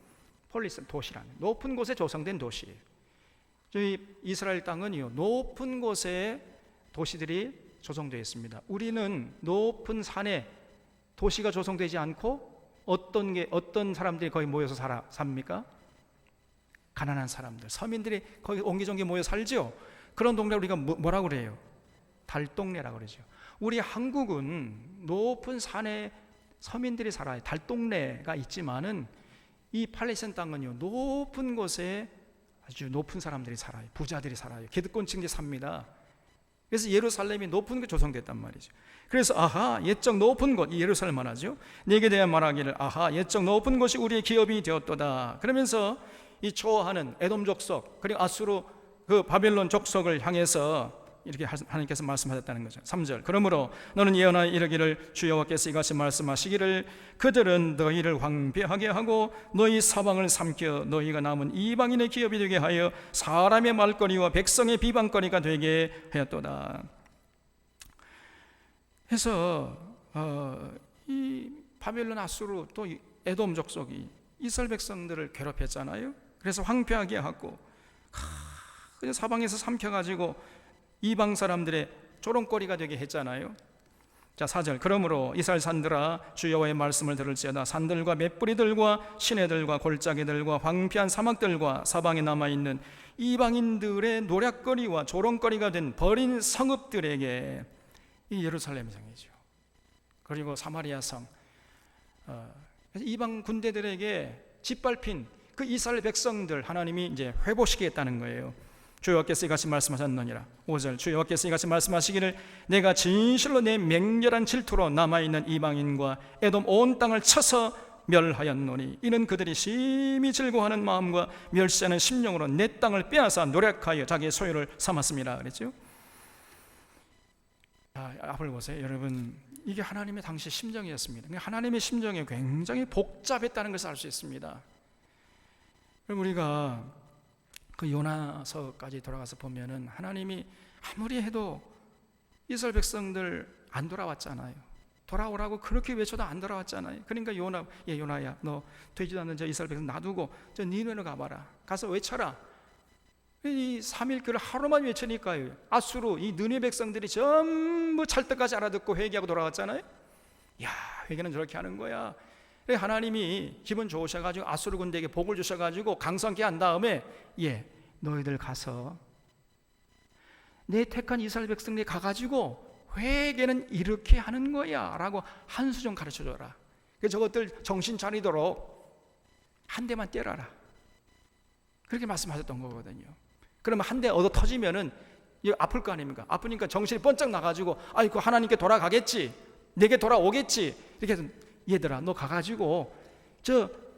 폴리스 도시라는, 높은 곳에 조성된 도시예요. 저희 이스라엘 땅은요, 높은 곳에 도시들이 조성되어 있습니다. 우리는 높은 산에 도시가 조성되지 않고 어떤 사람들이 거기 모여서 삽니까? 가난한 사람들, 서민들이 거기 옹기종기 모여 살죠. 그런 동네 우리가 뭐라고 그래요? 달동네라고 그러죠. 우리 한국은 높은 산에 서민들이 살아요. 달동네가 있지만은 이 팔레스타인 땅은요, 높은 곳에 아주 높은 사람들이 살아요. 부자들이 살아요. 기득권층들이 삽니다. 그래서 예루살렘이 높은 곳에 조성됐단 말이죠. 그래서 아하, 옛적 높은 곳, 이 예루살렘만 하죠. 내게 대한 말하기를, 아하, 옛적 높은 곳이 우리의 기업이 되었도다. 그러면서 이 초하는 에돔 족속, 그리고 아수르 그 바벨론 족속을 향해서 이렇게 하나님께서 말씀하셨다는 거죠. 3절, 그러므로 너는 예언하여 이르기를, 주 여호와께서 이같이 말씀하시기를, 그들은 너희를 황폐하게 하고 너희 사방을 삼켜 너희가 남은 이방인의 기업이 되게 하여 사람의 말거리와 백성의 비방거리가 되게 하였도다. 해서 이 바벨론, 아수르, 또 에돔 족속이 이스라엘 백성들을 괴롭혔잖아요. 그래서 황폐하게 하고 그냥 사방에서 삼켜가지고 이방 사람들의 조롱거리가 되게 했잖아요. 자, 4절, 그러므로 이스라엘 산들아 주 여호와의 말씀을 들을지어다. 산들과 맷뿌리들과 시내들과 골짜기들과 황폐한 사막들과 사방에 남아있는 이방인들의 노략거리와 조롱거리가 된 버린 성읍들에게, 이 예루살렘 성이죠. 그리고 사마리아 성, 이방 군대들에게 짓밟힌 그 이스라엘 백성들 하나님이 이제 회복시키겠다는 거예요. 주 여호와께서 이같이 말씀하셨느니라. 5절, 주 여호와께서 이같이 말씀하시기를, 내가 진실로 내 맹렬한 질투로 남아있는 이방인과 에돔 온 땅을 쳐서 멸하였노니 이는 그들이 심히 즐거워하는 마음과 멸시하는 심령으로 내 땅을 빼앗아 노력하여 자기의 소유를 삼았습니다. 그랬죠. 앞을 보세요, 여러분. 이게 하나님의 당시 심정이었습니다. 하나님의 심정이 굉장히 복잡했다는 것을 알 수 있습니다. 그럼 우리가 그 요나서까지 돌아가서 보면은 하나님이 아무리 해도 이스라엘 백성들 안 돌아왔잖아요. 돌아오라고 그렇게 외쳐도 안 돌아왔잖아요. 그러니까 요나야, 너 되지도 않는 저 이스라엘 백성 놔두고 저 니느웨로 가봐라. 가서 외쳐라. 이 3일교를 하루만 외치니까요, 아수르 이 느헤 백성들이 전부 찰떡까지 알아듣고 회개하고 돌아왔잖아요. 야, 회개는 저렇게 하는 거야. 하나님이 기분 좋으셔가지고 아수르 군대에게 복을 주셔가지고 강성케 한 다음에, 너희들 가서 내 택한 이스라엘 백성들이 가가지고 회개는 이렇게 하는 거야 라고 한 수 좀 가르쳐줘라. 저것들 정신 차리도록 한 대만 때려라, 그렇게 말씀하셨던 거거든요. 그러면 한 대 얻어 터지면은 아플 거 아닙니까? 아프니까 정신이 번쩍 나가지고 아이고 하나님께 돌아가겠지, 내게 돌아오겠지. 이렇게 해서 얘들아 너 가가지고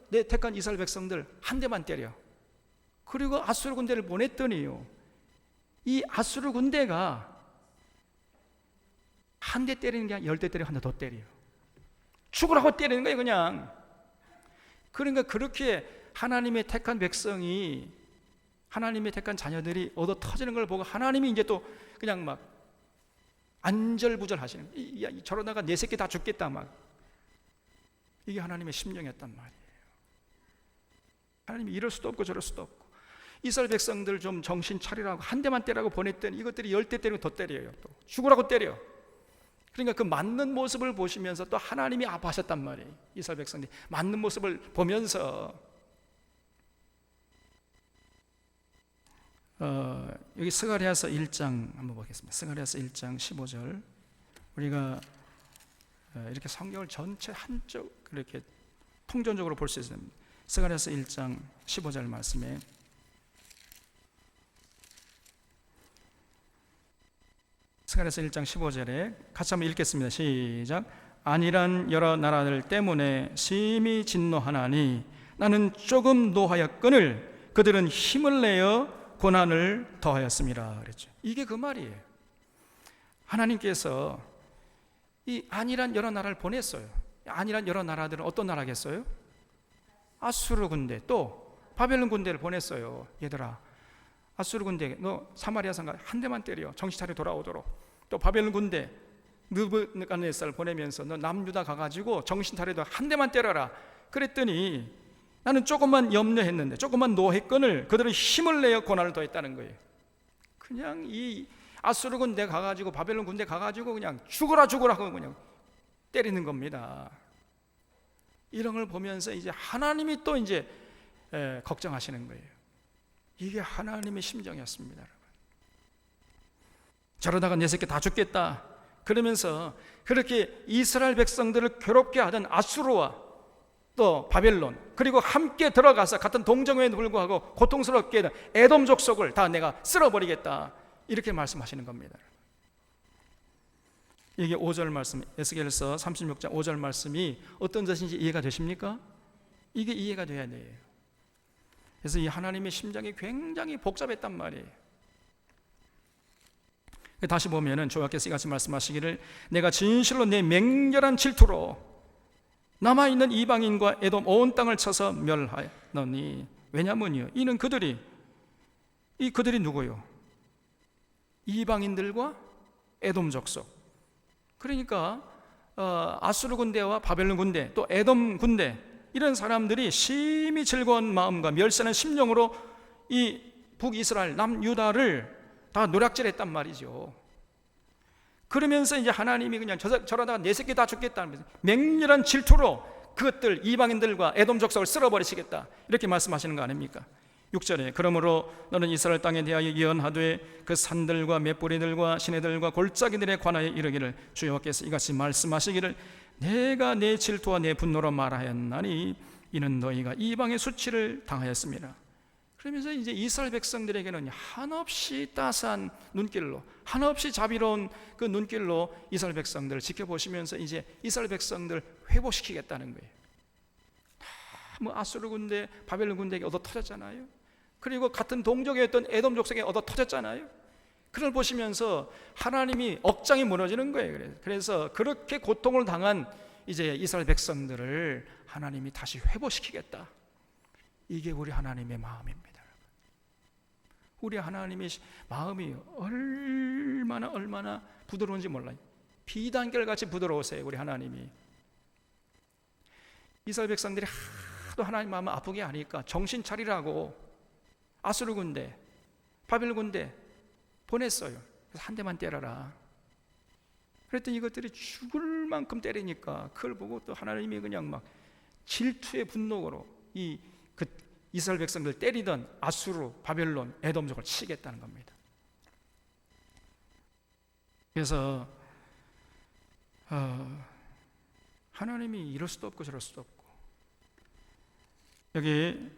내 택한 이스라엘 백성들 한 대만 때려. 그리고 아수르 군대를 보냈더니요, 이 아수르 군대가 한 대 때리는 게 아니라 10대 때리고 한 대 더 때려요. 죽으라고 때리는 거예요 그냥. 그러니까 그렇게 하나님의 택한 백성이, 하나님의 택한 자녀들이 얻어 터지는 걸 보고 하나님이 이제 또 그냥 막 안절부절 하시는 거예요. 저러다가 내 새끼 다 죽겠다 막. 이게 하나님의 심령이었단 말이에요. 하나님이 이럴 수도 없고 저럴 수도 없고, 이스라엘 백성들 좀 정신 차리라고 한 대만 때리라고 보냈더니 이것들이 10대 때리고 더 때려요. 또 죽으라고 때려. 그러니까 그 맞는 모습을 보시면서 또 하나님이 아파하셨단 말이에요. 이스라엘 백성들이 맞는 모습을 보면서 여기 스가랴서 1장 한번 보겠습니다. 스가랴서 1장 15절. 우리가 이렇게 성경을 전체 한쪽 이렇게 통전적으로 볼 수 있습니다. 스가랴서 1장 15절 말씀에 스가랴서 1장 15절에 같이 한번 읽겠습니다. 시작. 안일한 여러 나라들 때문에 심히 진노하나니 나는 조금 노하였거늘 그들은 힘을 내어 고난을 더하였습니다. 그랬죠. 이게 그 말이에요. 하나님께서 이 안일한 여러 나라를 보냈어요. 안일한 여러 나라들은 어떤 나라겠어요? 아수르 군대, 또 바벨론 군대를 보냈어요. 얘들아, 아수르 군대 너 사마리아 상가 한 대만 때려 정신 차려 돌아오도록. 또 바벨론 군대 느부갓네살을 보내면서 너 남유다 가가지고 정신 차려도 한 대만 때려라. 그랬더니 나는 조금만 염려했는데, 조금만 노했거늘 그들은 힘을 내어 고난을 더했다는 거예요. 그냥 이 아수르 군대 가가지고 바벨론 군대 가가지고 그냥 죽어라 하고 그냥 때리는 겁니다. 이런 걸 보면서 이제 하나님이 또 이제 걱정하시는 거예요. 이게 하나님의 심정이었습니다, 여러분. 저러다가 내 새끼 다 죽겠다 그러면서 그렇게 이스라엘 백성들을 괴롭게 하던 아수르와 또 바벨론, 그리고 함께 들어가서 같은 동정에도 불구하고 고통스럽게 에돔 족속을 다 내가 쓸어버리겠다, 이렇게 말씀하시는 겁니다. 이게 5절 말씀, 에스겔서 36장 5절 말씀이 어떤 뜻인지 이해가 되십니까? 이게 이해가 돼야 돼요. 그래서 이 하나님의 심정이 굉장히 복잡했단 말이에요. 다시 보면은 조약께서 이같이 말씀하시기를 내가 진실로 내 맹렬한 질투로 남아있는 이방인과 에돔 온 땅을 쳐서 멸하였노니, 왜냐면요, 이는 그들이 누구요? 이방인들과 에돔 족속. 그러니까 아수르 군대와 바벨론 군대, 또 에돔 군대, 이런 사람들이 심히 즐거운 마음과 멸시하는 심령으로 이 북이스라엘 남유다를 다 노략질했단 말이죠. 그러면서 이제 하나님이 그냥 저러다가 내 새끼 다 죽겠다는 맹렬한 질투로 그것들 이방인들과 에돔 족속을 쓸어버리시겠다, 이렇게 말씀하시는 거 아닙니까? 6절에 그러므로 너는 이스라엘 땅에 대하여 예언하되 그 산들과 맷뿌리들과 시내들과 골짜기들에 관하여 이르기를 주여께서 이같이 말씀하시기를 내가 내 질투와 내 분노로 말하였나니 이는 너희가 이방의 수치를 당하였습니다. 그러면서 이제 이스라엘 백성들에게는 한없이 따스한 눈길로, 한없이 자비로운 그 눈길로 이스라엘 백성들을 지켜보시면서 이제 이스라엘 백성들을 회복시키겠다는 거예요. 뭐 아수르 군대, 바벨론 군대에게 얻어 터졌잖아요. 그리고 같은 동족이었던 에돔 족속에 얻어 터졌잖아요. 그걸 보시면서 하나님이 억장이 무너지는 거예요. 그래서 그렇게 고통을 당한 이제 이스라엘 백성들을 하나님이 다시 회복시키겠다. 이게 우리 하나님의 마음입니다. 우리 하나님의 마음이 얼마나 부드러운지 몰라요. 비단결같이 부드러우세요, 우리 하나님이. 이스라엘 백성들이 하도 하나님 마음을 아프게 하니까 정신 차리라고 아수르 군대, 바벨론 군대 보냈어요. 그래서 한 대만 때려라. 그랬더니 이것들이 죽을 만큼 때리니까 그걸 보고 또 하나님이 그냥 막 질투의 분노로 그 이스라엘 백성들 때리던 아수르, 바벨론, 에돔족을 치겠다는 겁니다. 그래서 하나님이 이럴 수도 없고 저럴 수도 없고, 여기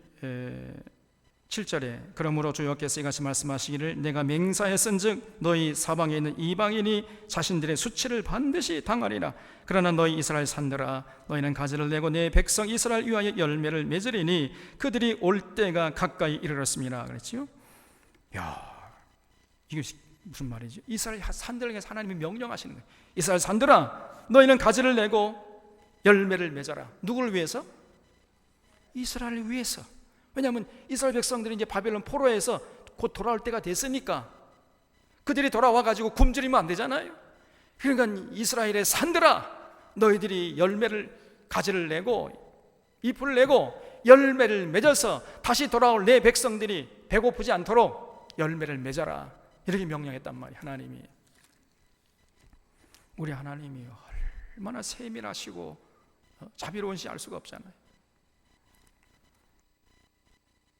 7절에 그러므로 주 여호와께서 이같이 말씀하시기를 내가 맹세하였은즉 너희 사방에 있는 이방인이 자신들의 수치를 반드시 당하리라. 그러나 너희 이스라엘 산들아 너희는 가지를 내고 내 백성 이스라엘 위하여 열매를 맺으리니 그들이 올 때가 가까이 이르렀습니다. 그랬지요? 야, 이게 무슨 말이죠? 이스라엘 산들에게 하나님이 명령하시는 거예요. 이스라엘 산들아 너희는 가지를 내고 열매를 맺어라. 누구를 위해서? 이스라엘을 위해서. 왜냐하면 이스라엘 백성들이 이제 바벨론 포로에서 곧 돌아올 때가 됐으니까 그들이 돌아와 가지고 굶주리면 안 되잖아요. 그러니까 이스라엘의 산들아 너희들이 가지를 내고 잎을 내고 열매를 맺어서 다시 돌아올 내 백성들이 배고프지 않도록 열매를 맺어라. 이렇게 명령했단 말이에요. 하나님이. 우리 하나님이 얼마나 세밀하시고 자비로운지 알 수가 없잖아요.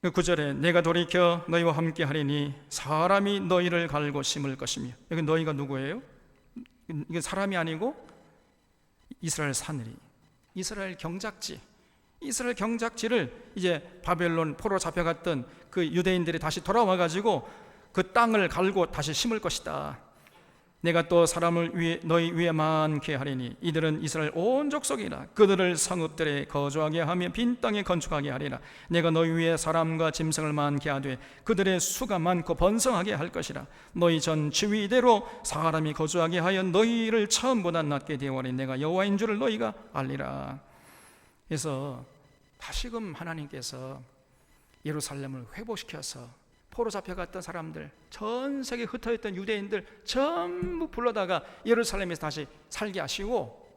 9절에 내가 돌이켜 너희와 함께 하리니 사람이 너희를 갈고 심을 것이며, 여기 너희가 누구예요? 이게 사람이 아니고 이스라엘 사늘이, 이스라엘 경작지를 이제 바벨론 포로 잡혀갔던 그 유대인들이 다시 돌아와 가지고 그 땅을 갈고 다시 심을 것이다. 내가 또 사람을 너희 위에 많게 하리니 이들은 이스라엘 온 족속이라. 그들을 성읍들에 거주하게 하며 빈 땅에 건축하게 하리라. 내가 너희 위에 사람과 짐승을 많게 하되 그들의 수가 많고 번성하게 할 것이라. 너희 전 지위대로 사람이 거주하게 하여 너희를 처음보다 낮게 되어오니 내가 여호와인 줄을 너희가 알리라. 그래서 다시금 하나님께서 예루살렘을 회복시켜서 포로 잡혀갔던 사람들, 전 세계에 흩어있던 유대인들 전부 불러다가 예루살렘에서 다시 살게 하시고,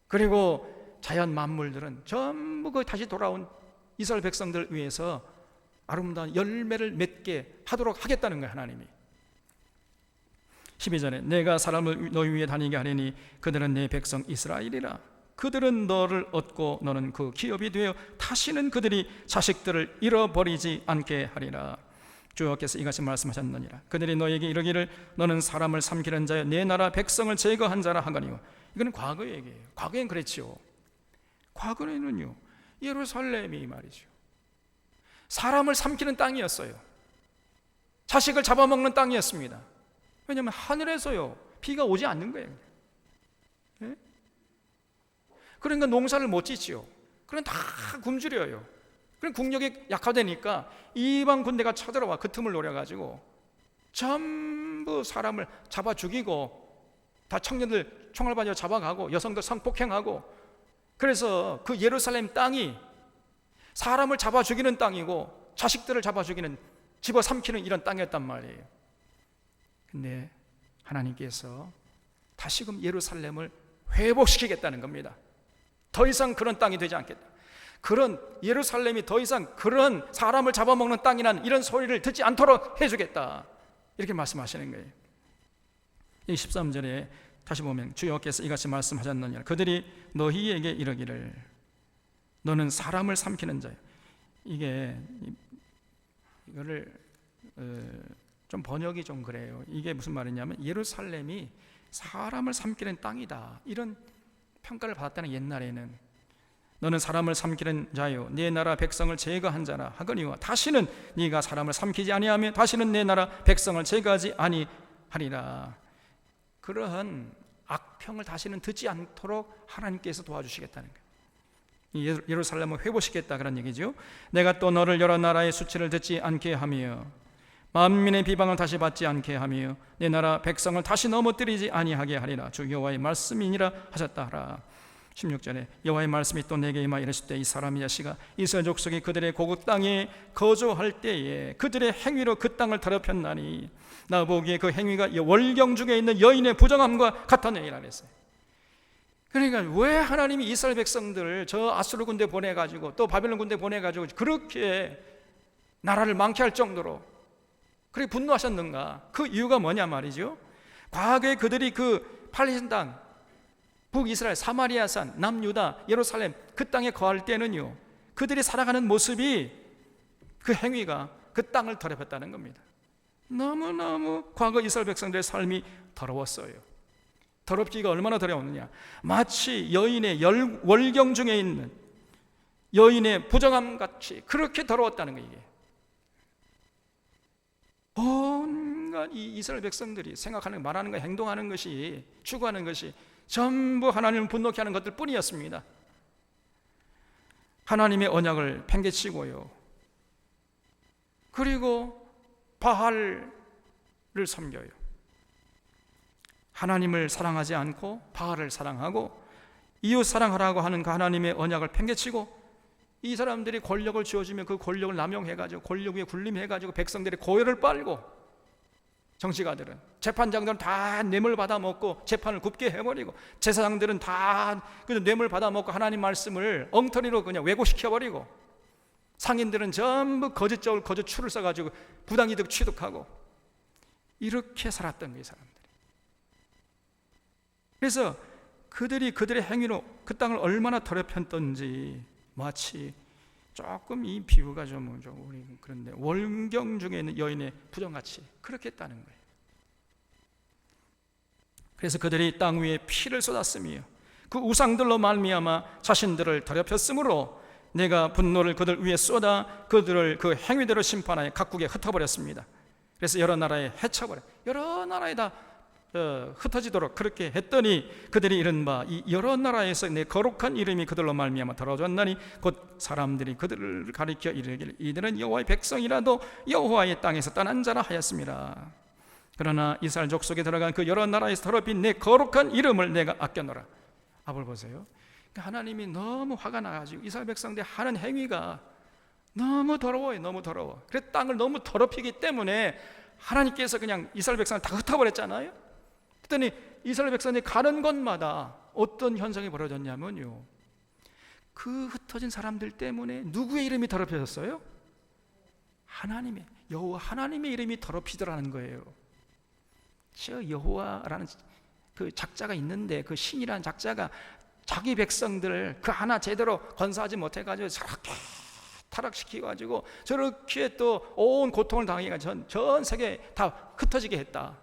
그리고 자연 만물들은 전부 그 다시 돌아온 이스라엘 백성들 위해서 아름다운 열매를 맺게 하도록 하겠다는 거예요. 하나님이. 12절에 내가 사람을 너희 위에 다니게 하리니 그들은 내 백성 이스라엘이라. 그들은 너를 얻고 너는 그 기업이 되어 다시는 그들이 자식들을 잃어버리지 않게 하리라. 주 여호와께서 이같이 말씀하셨느니라. 그들이 너에게 이르기를 너는 사람을 삼키는 자여 내 나라 백성을 제거한 자라 하거니와. 이거는 과거 얘기예요. 과거엔 그랬죠. 과거에는요 예루살렘이 말이죠 사람을 삼키는 땅이었어요. 자식을 잡아먹는 땅이었습니다. 왜냐하면 하늘에서요 비가 오지 않는 거예요. 네? 그러니까 농사를 못 짓지요. 그럼 다 굶주려요. 그럼 국력이 약화되니까 이방 군대가 쳐들어와 그 틈을 노려가지고 전부 사람을 잡아 죽이고, 다 청년들 총알 받아 잡아가고 여성들 성폭행하고, 그래서 그 예루살렘 땅이 사람을 잡아 죽이는 땅이고 자식들을 잡아 죽이는, 집어삼키는 이런 땅이었단 말이에요. 근데 하나님께서 다시금 예루살렘을 회복시키겠다는 겁니다. 더 이상 그런 땅이 되지 않겠다. 그런 예루살렘이 더 이상 그런 사람을 잡아먹는 땅이란 이런 소리를 듣지 않도록 해주겠다. 이렇게 말씀하시는 거예요. 13절에 다시 보면 주 여호와께서 이같이 말씀하셨느니라. 그들이 너희에게 이르기를 너는 사람을 삼키는 자야. 이거를 좀 번역이 좀 그래요. 이게 무슨 말이냐면 예루살렘이 사람을 삼키는 땅이다, 이런 평가를 받았다는. 옛날에는 너는 사람을 삼키는 자요 네 나라 백성을 제거한 자라 하거니와 다시는 네가 사람을 삼키지 아니하며 다시는 내 나라 백성을 제거하지 아니하리라. 그러한 악평을 다시는 듣지 않도록 하나님께서 도와주시겠다는 거예요. 예루살렘을 회복시키겠다 그런 얘기죠. 내가 또 너를 여러 나라의 수치를 듣지 않게 하며 만민의 비방을 다시 받지 않게 하며 내 나라 백성을 다시 넘어뜨리지 아니하게 하리라. 주 여호와의 말씀이니라 하셨다 하라. 16절에 여호와의 말씀이 또 내게 임하여 이르실 때 이 사람의 자식아 이스라엘 족속이 그들의 고국 땅에 거주할 때에 그들의 행위로 그 땅을 더럽혔나니 나 보기에 그 행위가 월경 중에 있는 여인의 부정함과 같았느니라 그랬어요. 그러니까 왜 하나님이 이스라엘 백성들을 저 아수르 군대 보내가지고 또 바벨론 군대 보내가지고 그렇게 나라를 망케 할 정도로 그렇게 분노하셨는가? 그 이유가 뭐냐 말이죠. 과거에 그들이 그 팔레스타인 땅, 북이스라엘, 사마리아산, 남유다, 예루살렘 그 땅에 거할 때는요, 그들이 살아가는 모습이, 그 행위가 그 땅을 더럽혔다는 겁니다. 너무너무 과거 이스라엘 백성들의 삶이 더러웠어요. 더럽기가 얼마나 더러웠느냐, 마치 여인의 월경 중에 있는 여인의 부정함같이 그렇게 더러웠다는 거예요. 이게 온갖 이 이스라엘 백성들이 생각하는, 말하는 것, 행동하는 것이, 추구하는 것이 전부 하나님을 분노케 하는 것들 뿐이었습니다. 하나님의 언약을 팽개치고요, 그리고 바알을 섬겨요. 하나님을 사랑하지 않고 바알을 사랑하고 이웃 사랑하라고 하는 그 하나님의 언약을 팽개치고, 이 사람들이 권력을 쥐어주면 그 권력을 남용해가지고 권력 위에 군림해가지고 백성들의 고열을 빨고, 정치가들은, 재판장들은 다 뇌물 받아먹고 재판을 굽게 해버리고, 제사장들은 다 뇌물 받아먹고 하나님 말씀을 엉터리로 그냥 왜곡시켜버리고, 상인들은 전부 거짓적을 거짓 추를 써가지고 부당이득 취득하고, 이렇게 살았던 거예요, 사람들이. 그래서 그들이 그들의 행위로 그 땅을 얼마나 더럽혔던지, 마치 조금 이 비유가 좀 우리 그런데 월경 중에 있는 여인의 부정같이 그렇게 했다는 거예요. 그래서 그들이 땅 위에 피를 쏟았으며 그 우상들로 말미암아 자신들을 더럽혔으므로 내가 분노를 그들 위에 쏟아 그들을 그 행위대로 심판하여 각국에 흩어버렸습니다. 그래서 여러 나라에 헤쳐버려, 여러 나라에 다 흩어지도록 그렇게 했더니 그들이 이른 바 이 여러 나라에서 내 거룩한 이름이 그들로 말미암아 더러워졌나니 곧 사람들이 그들을 가리켜 이르기를 이들은 여호와의 백성이라도 여호와의 땅에서 떠난 자라 하였습니다. 그러나 이스라엘 족속에 들어간 그 여러 나라에서 더럽힌 내 거룩한 이름을 내가 아껴노라. 앞을 보세요. 하나님이 너무 화가 나가지고 이스라엘 백성들이 하는 행위가 너무 더러워요. 너무 더러워. 그래서 땅을 너무 더럽히기 때문에 하나님께서 그냥 이스라엘 백성을 다 흩어버렸잖아요. 그랬더니 이스라엘 백성이 가는 곳마다 어떤 현상이 벌어졌냐면요, 그 흩어진 사람들 때문에 누구의 이름이 더럽혀졌어요? 하나님의, 여호와 하나님의 이름이 더럽히더라는 거예요. 저 여호와라는 그 작자가 있는데, 그 신이라는 작자가 자기 백성들 그 하나 제대로 건사하지 못해가지고 저렇게 타락시켜가지고 저렇게 또 온 고통을 당해가지고 전 세계 다 흩어지게 했다.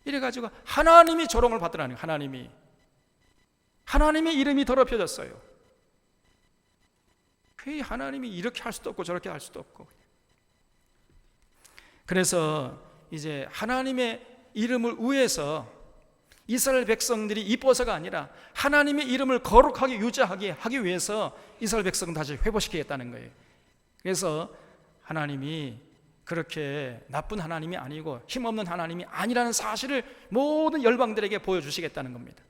이래가지고 하나님이 조롱을 받더라는 거예요. 하나님의 이름이 더럽혀졌어요. 그 하나님이 이렇게 할 수도 없고 저렇게 할 수도 없고. 그래서 이제 하나님의 이름을 위해서 이스라엘 백성들이 이뻐서가 아니라 하나님의 이름을 거룩하게 유지하게 하기 위해서 이스라엘 백성을 다시 회복시키겠다는 거예요. 그래서 하나님이 그렇게 나쁜 하나님이 아니고 힘없는 하나님이 아니라는 사실을 모든 열방들에게 보여주시겠다는 겁니다.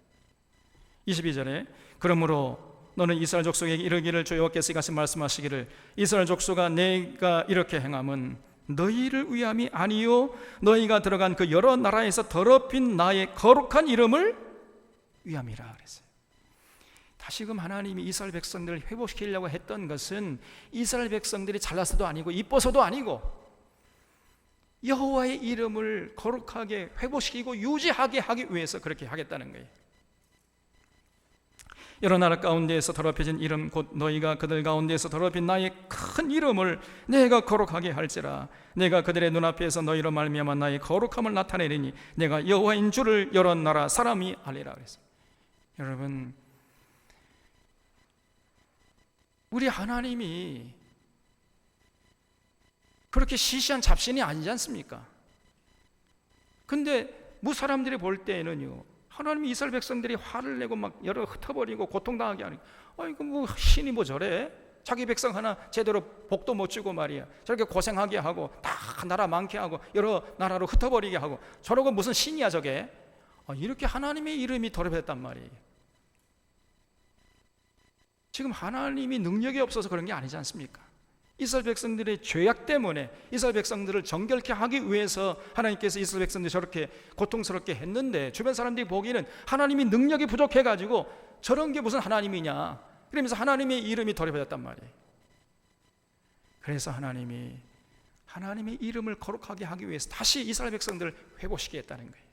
22절에 그러므로 너는 이스라엘 족속에게 이르기를 주 여호와께서 이같이 말씀하시기를 이스라엘 족속아 내가 이렇게 행함은 너희를 위함이 아니요 너희가 들어간 그 여러 나라에서 더럽힌 나의 거룩한 이름을 위함이라 그랬어요. 다시금 하나님이 이스라엘 백성들을 회복시키려고 했던 것은 이스라엘 백성들이 잘나서도 아니고 이뻐서도 아니고 여호와의 이름을 거룩하게 회복시키고 유지하게 하기 위해서 그렇게 하겠다는 거예요. 여러 나라 가운데에서 더럽혀진 이름 곧 너희가 그들 가운데에서 더럽힌 나의 큰 이름을 내가 거룩하게 할지라. 내가 그들의 눈앞에서 너희로 말미암아 나의 거룩함을 나타내리니 내가 여호와인 줄을 여러 나라 사람이 알리라 그랬어요. 여러분, 우리 하나님이 그렇게 시시한 잡신이 아니지 않습니까? 근데 사람들이 볼 때에는요, 하나님이 이스라엘 백성들이 화를 내고 막 여러 흩어버리고 고통당하게 하니까 아이고 뭐 신이 뭐 저래? 자기 백성 하나 제대로 복도 못 주고 말이야 저렇게 고생하게 하고 다 나라 많게 하고 여러 나라로 흩어버리게 하고 저러고 무슨 신이야 저게? 이렇게 하나님의 이름이 더럽혔단 말이에요. 지금 하나님이 능력이 없어서 그런 게 아니지 않습니까? 이스라엘 백성들의 죄악 때문에 이스라엘 백성들을 정결케 하기 위해서 하나님께서 이스라엘 백성들이 저렇게 고통스럽게 했는데 주변 사람들이 보기에는 하나님이 능력이 부족해가지고 저런 게 무슨 하나님이냐 그러면서 하나님의 이름이 더럽혀졌단 말이에요. 그래서 하나님이 하나님의 이름을 거룩하게 하기 위해서 다시 이스라엘 백성들을 회복시키겠다는 거예요.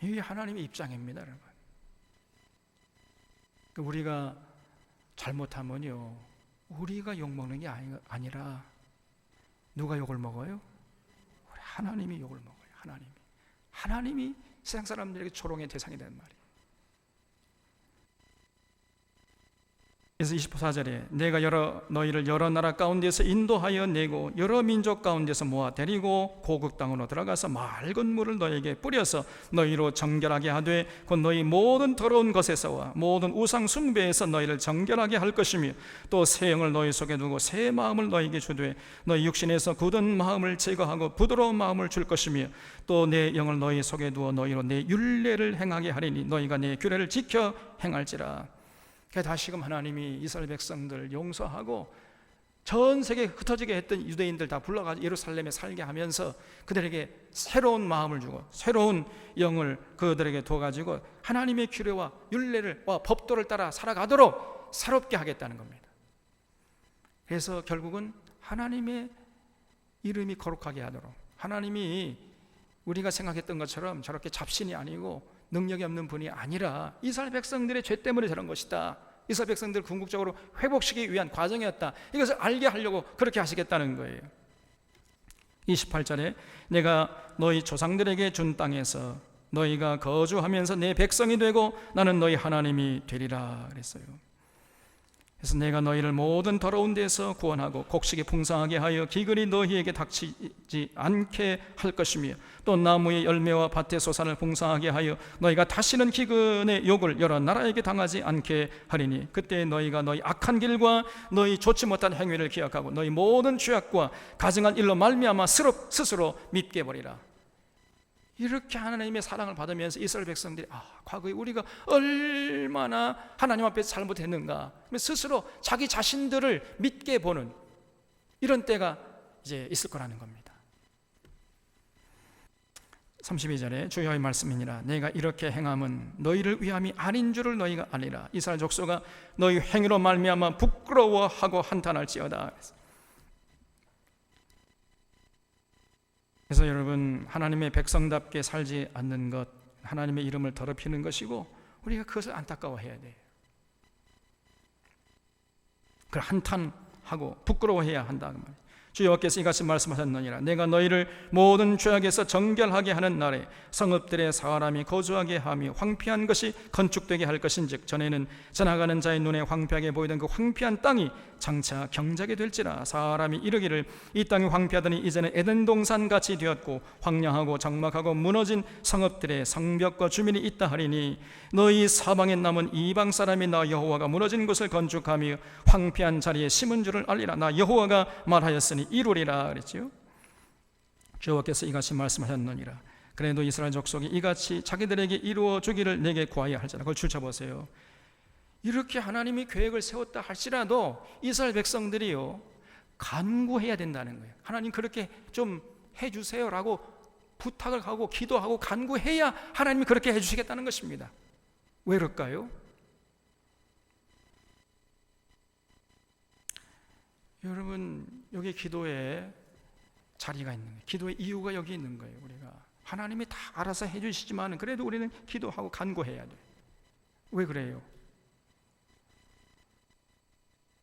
이게 하나님의 입장입니다, 여러분. 우리가 잘못하면요, 우리가 욕먹는 게 아니라 누가 욕을 먹어요? 하나님이 욕을 먹어요. 하나님이 세상 사람들에게 조롱의 대상이 되는 말이에요. 그래서 24절에 내가 너희를 여러 나라 가운데서 인도하여 내고 여러 민족 가운데서 모아 데리고 고국 땅으로 들어가서 맑은 물을 너희에게 뿌려서 너희로 정결하게 하되 곧 너희 모든 더러운 것에서와 모든 우상 숭배에서 너희를 정결하게 할 것이며 또 새 영을 너희 속에 두고 새 마음을 너희에게 주되 너희 육신에서 굳은 마음을 제거하고 부드러운 마음을 줄 것이며 또 내 영을 너희 속에 두어 너희로 내 율례를 행하게 하리니 너희가 내 규례를 지켜 행할지라. 다시금 하나님이 이스라엘 백성들 용서하고 전 세계에 흩어지게 했던 유대인들 다 불러가지고 예루살렘에 살게 하면서 그들에게 새로운 마음을 주고 새로운 영을 그들에게 둬가지고 하나님의 규례와 율례를 법도를 따라 살아가도록 새롭게 하겠다는 겁니다. 그래서 결국은 하나님의 이름이 거룩하게 하도록, 하나님이 우리가 생각했던 것처럼 저렇게 잡신이 아니고 능력이 없는 분이 아니라 이스라엘 백성들의 죄 때문에 저런 것이다, 이스라엘 백성들을 궁극적으로 회복시키기 위한 과정이었다, 이것을 알게 하려고 그렇게 하시겠다는 거예요. 28절에 내가 너희 조상들에게 준 땅에서 너희가 거주하면서 내 백성이 되고 나는 너희 하나님이 되리라 그랬어요. 그래서 내가 너희를 모든 더러운 데서 구원하고 곡식이 풍성하게 하여 기근이 너희에게 닥치지 않게 할 것이며 또 나무의 열매와 밭의 소산을 풍성하게 하여 너희가 다시는 기근의 욕을 여러 나라에게 당하지 않게 하리니 그때 너희가 너희 악한 길과 너희 좋지 못한 행위를 기억하고 너희 모든 죄악과 가증한 일로 말미암아 스스로 믿게 버리라. 이렇게 하나님의 사랑을 받으면서 이스라엘 백성들이 과거에 우리가 얼마나 하나님 앞에서 잘못했는가 스스로 자기 자신들을 믿게 보는 이런 때가 이제 있을 거라는 겁니다. 32절에 주여의 말씀이니라 내가 이렇게 행함은 너희를 위함이 아닌 줄을 너희가 아니라 이스라엘 족속아 너희 행위로 말미암아 부끄러워하고 한탄할지어다. 그래서 여러분, 하나님의 백성답게 살지 않는 것, 하나님의 이름을 더럽히는 것이고 우리가 그것을 안타까워해야 돼요. 그걸 한탄하고 부끄러워해야 한다는 말이에요. 주 여호와께서 이같이 말씀하셨느니라 내가 너희를 모든 죄악에서 정결하게 하는 날에 성읍들의 사람이 거주하게 하며 황폐한 것이 건축되게 할 것인즉 전에는 지나가는 자의 눈에 황폐하게 보이던 그 황폐한 땅이 장차 경작이 될지라 사람이 이르기를 이 땅이 황폐하더니 이제는 에덴 동산같이 되었고 황량하고 적막하고 무너진 성읍들의 성벽과 주민이 있다 하리니 너희 사방에 남은 이방 사람이 나 여호와가 무너진 곳을 건축하며 황폐한 자리에 심은 줄을 알리라. 나 여호와가 말하였으니 이루리라 그랬지요. 여호와께서 이같이 말씀하셨느니라 그래도 이스라엘 족속이 이같이 자기들에게 이루어 주기를 내게 구하여 할지라. 그걸 줄쳐보세요. 이렇게 하나님이 계획을 세웠다 할지라도 이스라엘 백성들이요 간구해야 된다는 거예요. 하나님 그렇게 좀 해주세요라고 부탁을 하고 기도하고 간구해야 하나님이 그렇게 해주시겠다는 것입니다. 왜 그럴까요? 여러분 여기 기도에 자리가 있는 거예요. 기도의 이유가 여기 있는 거예요. 우리가 하나님이 다 알아서 해주시지만 그래도 우리는 기도하고 간구해야 돼요. 왜 그래요?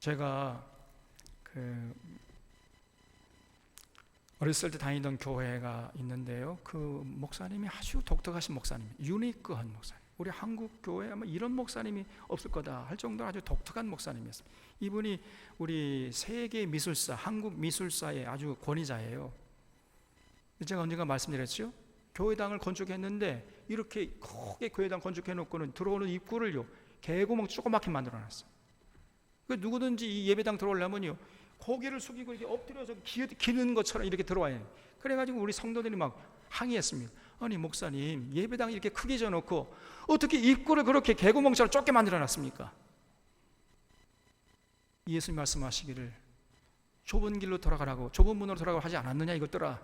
제가 어렸을 때 다니던 교회가 있는데요. 그 목사님이 아주 독특하신 목사님, 유니크한 목사님. 우리 한국 교회에 아마 이런 목사님이 없을 거다 할 정도로 아주 독특한 목사님이었습니다. 이분이 우리 세계 미술사, 한국 미술사의 아주 권위자예요. 제가 언젠가 말씀드렸죠. 교회당을 건축했는데 이렇게 크게 교회당 건축해놓고는 들어오는 입구를요 개구멍 조그맣게 만들어놨어요. 누구든지 이 예배당 들어오려면요 고개를 숙이고 이렇게 엎드려서 기는 것처럼 이렇게 들어와야 해요. 그래가지고 우리 성도들이 막 항의했습니다. 아니 목사님 예배당 이렇게 크게 지어놓고 어떻게 입구를 그렇게 개구멍처럼 좁게 만들어놨습니까? 예수님 말씀하시기를 좁은 길로 돌아가라고 좁은 문으로 돌아가라고 하지 않았느냐 이것들아.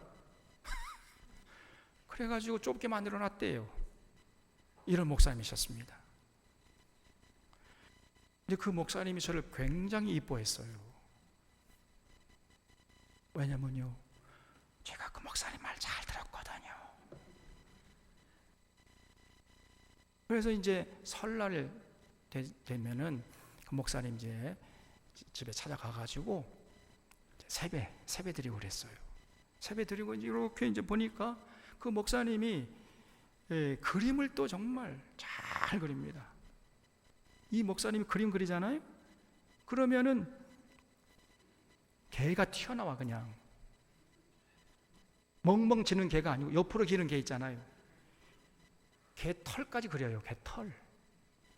그래가지고 좁게 만들어놨대요. 이런 목사님이셨습니다. 근데 그 목사님이 저를 굉장히 이뻐했어요. 왜냐면요, 제가 그 목사님 말 잘 들었거든요. 그래서 이제 설날 되면은 그 목사님 이제 집에 찾아가가지고 세배 드리고 그랬어요. 세배 드리고 이렇게 이제 보니까 그 목사님이 그림을 또 정말 잘 그립니다. 이 목사님이 그림 그리잖아요. 그러면은 개가 튀어나와. 그냥 멍멍 지는 개가 아니고 옆으로 기는 개 있잖아요. 개 털까지 그려요. 개 털.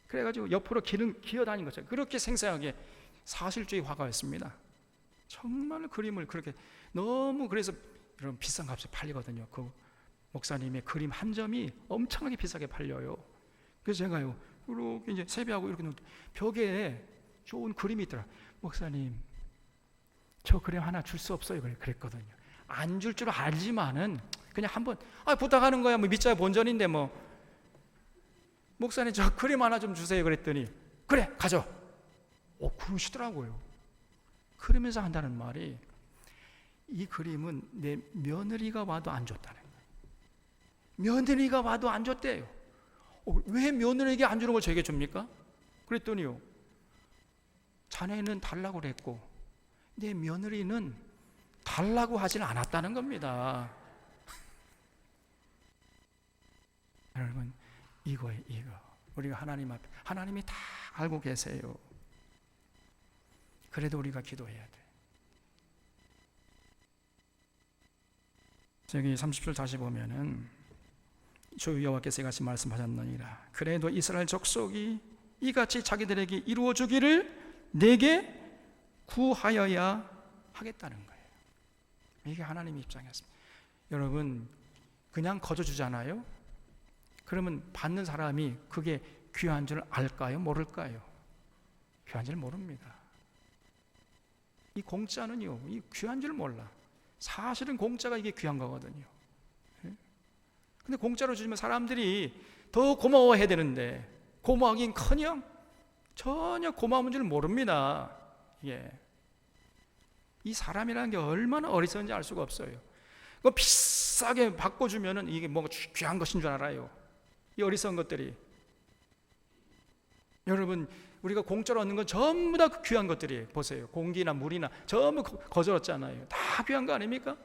그래가지고 옆으로 기어다닌 거죠. 그렇게 생생하게 사실주의 화가였습니다. 정말 그림을 그렇게 너무, 그래서 이런 비싼 값에 팔리거든요. 그 목사님의 그림 한 점이 엄청나게 비싸게 팔려요. 그래서 제가요, 이렇게 이제 세배하고 이렇게 벽에 좋은 그림이 있더라. 목사님, 저 그림 하나 줄 수 없어요. 그랬거든요. 안 줄 줄 알지만은 그냥 한번 부탁하는 거야. 뭐 밑자야 본전인데 뭐. 목사님, 저 그림 하나 좀 주세요. 그랬더니 그래, 가져. 그러시더라고요. 그러면서 한다는 말이, 이 그림은 내 며느리가 와도 안 줬다는 거예요. 며느리가 와도 안 줬대요. 왜 며느리에게 안 주는 걸 저에게 줍니까? 그랬더니요, 자네는 달라고 그랬고 내 며느리는 달라고 하지는 않았다는 겁니다. 여러분, 이거예요. 이거 우리가 하나님 앞에, 하나님이 다 알고 계세요. 그래도 우리가 기도해야 돼. 저기 30절 다시 보면은, 주 여호와께서 이같이 말씀하셨느니라. 그래도 이스라엘 족속이 이같이 자기들에게 이루어 주기를 내게 구하여야 하겠다는 거예요. 이게 하나님의 입장이었습니다. 여러분, 그냥 거저 주잖아요. 그러면 받는 사람이 그게 귀한 줄 알까요? 모를까요? 귀한 줄 모릅니다. 이 공짜는요, 이 귀한 줄 몰라. 사실은 공짜가 이게 귀한 거거든요. 근데 공짜로 주면 사람들이 더 고마워해야 되는데 고마워하긴커녕 전혀 고마운 줄 모릅니다. 예. 이 사람이라는 게 얼마나 어리석은지 알 수가 없어요. 그거 비싸게 바꿔주면은 이게 뭔가 귀한 것인 줄 알아요. 이 어리석은 것들이. 여러분, 우리가 공짜로 얻는 건 전부 다 귀한 것들이에요. 보세요. 공기나 물이나 전부 거저었잖아요. 다 귀한 거 아닙니까?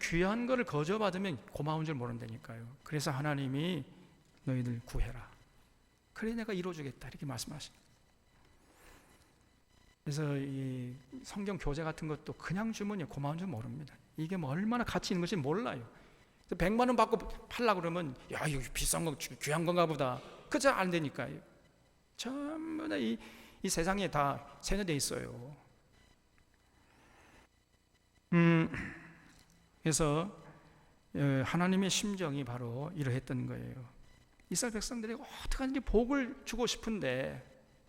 귀한 거를 거저받으면 고마운 줄 모른다니까요. 그래서 하나님이 너희들 구해라. 그래 내가 이루어주겠다. 이렇게 말씀하십니다. 그래서 이 성경 교재 같은 것도 그냥 주면 고마운 줄 모릅니다. 이게 뭐 얼마나 가치 있는 건지 몰라요. 100만 원 받고 팔려고 그러면 야, 이거 비싼 거, 귀한 건가 보다. 그저 안 되니까요. 전부 다 이 세상에 다 세뇌되어 있어요. 그래서 하나님의 심정이 바로 이러했던 거예요. 이스라엘 백성들이 어떻게 하든지 복을 주고 싶은데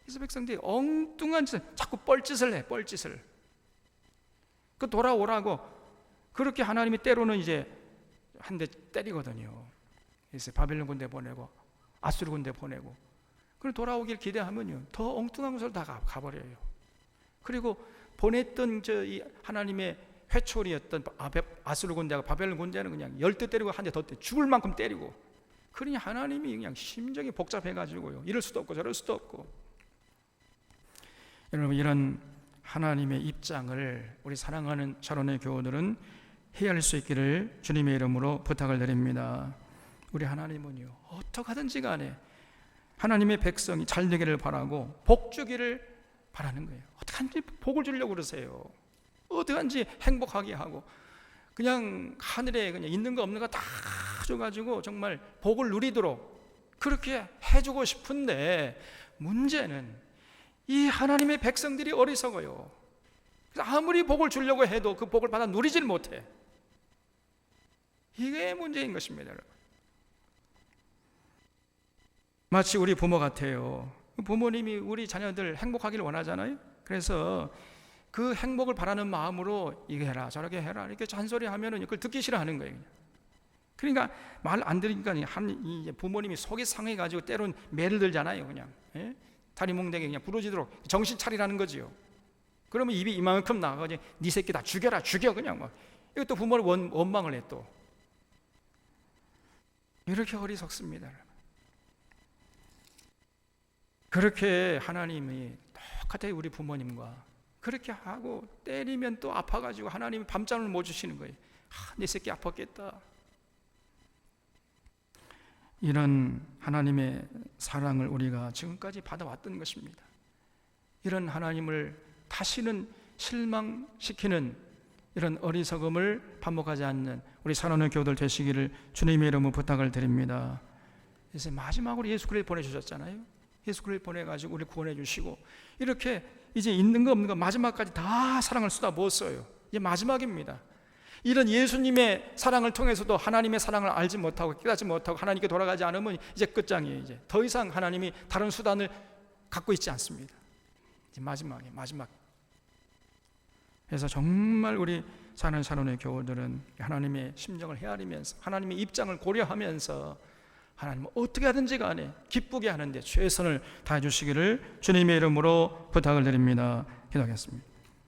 이스라엘 백성들이 엉뚱한 짓을, 자꾸 뻘짓을 해. 뻘짓을. 그 돌아오라고 그렇게 하나님이 때로는 이제 한 대 때리거든요. 그래서 바벨론 군대 보내고 아수르 군대 보내고, 그럼 돌아오길 기대하면요 더 엉뚱한 곳으로 다 가버려요. 그리고 보냈던 이 하나님의 회초리였던 아수르 군대가 바벨론 군대는 그냥 열대 때리고 한 대 더 때리고 죽을 만큼 때리고, 그러니 하나님이 그냥 심정이 복잡해가지고요 이럴 수도 없고 저럴 수도 없고. 여러분, 이런 하나님의 입장을 우리 사랑하는 샤론의 교우들은 헤아릴 수 있기를 주님의 이름으로 부탁을 드립니다. 우리 하나님은요 어떻게 하든지 간에 하나님의 백성이 잘 되기를 바라고 복 주기를 바라는 거예요. 어떻게 하든지 복을 주려고 그러세요. 어떻게 하든지 행복하게 하고 그냥 하늘에 그냥 있는 거 없는 거 다 줘가지고 정말 복을 누리도록 그렇게 해주고 싶은데, 문제는 이 하나님의 백성들이 어리석어요. 그래서 아무리 복을 주려고 해도 그 복을 받아 누리질 못해. 이게 문제인 것입니다. 여러분. 마치 우리 부모 같아요. 부모님이 우리 자녀들 행복하기를 원하잖아요. 그래서 그 행복을 바라는 마음으로 이거 해라 저렇게 해라 이렇게 잔소리하면은 그걸 듣기 싫어하는 거예요. 그러니까 말 안 들으니까 이 부모님이 속이 상해가지고 때론 매를 들잖아요. 그냥 다리 몽댕이 그냥 부러지도록 정신 차리라는 거지요. 그러면 입이 이만큼 나가가지고 네 새끼 다 죽여라, 죽여 그냥 막. 이것도 부모를 원망을 해 또. 이렇게 어리석습니다. 그렇게 하나님이 똑같아요. 우리 부모님과 그렇게 하고 때리면 또 아파가지고 하나님이 밤잠을 못 주시는 거예요. 내 새끼 아팠겠다. 이런 하나님의 사랑을 우리가 지금까지 받아왔던 것입니다. 이런 하나님을 다시는 실망시키는 이런 어리석음을 반복하지 않는 우리 사랑하는 교우들 되시기를 주님의 이름으로 부탁을 드립니다. 이제 마지막으로 예수 그리스도 보내주셨잖아요. 예수 그리스도 보내가지고 우리를 구원해 주시고 이렇게 이제 있는 거 없는 거 마지막까지 다 사랑을 쏟아부었어요. 이제 마지막입니다. 이런 예수님의 사랑을 통해서도 하나님의 사랑을 알지 못하고 깨닫지 못하고 하나님께 돌아가지 않으면 이제 끝장이에요. 이제 더 이상 하나님이 다른 수단을 갖고 있지 않습니다. 이제 마지막. 그래서 정말 우리 사는 사론의 교우들은 하나님의 심정을 헤아리면서 하나님의 입장을 고려하면서 하나님은 어떻게 하든지 간에 기쁘게 하는데 최선을 다해 주시기를 주님의 이름으로 부탁을 드립니다. 기도하겠습니다.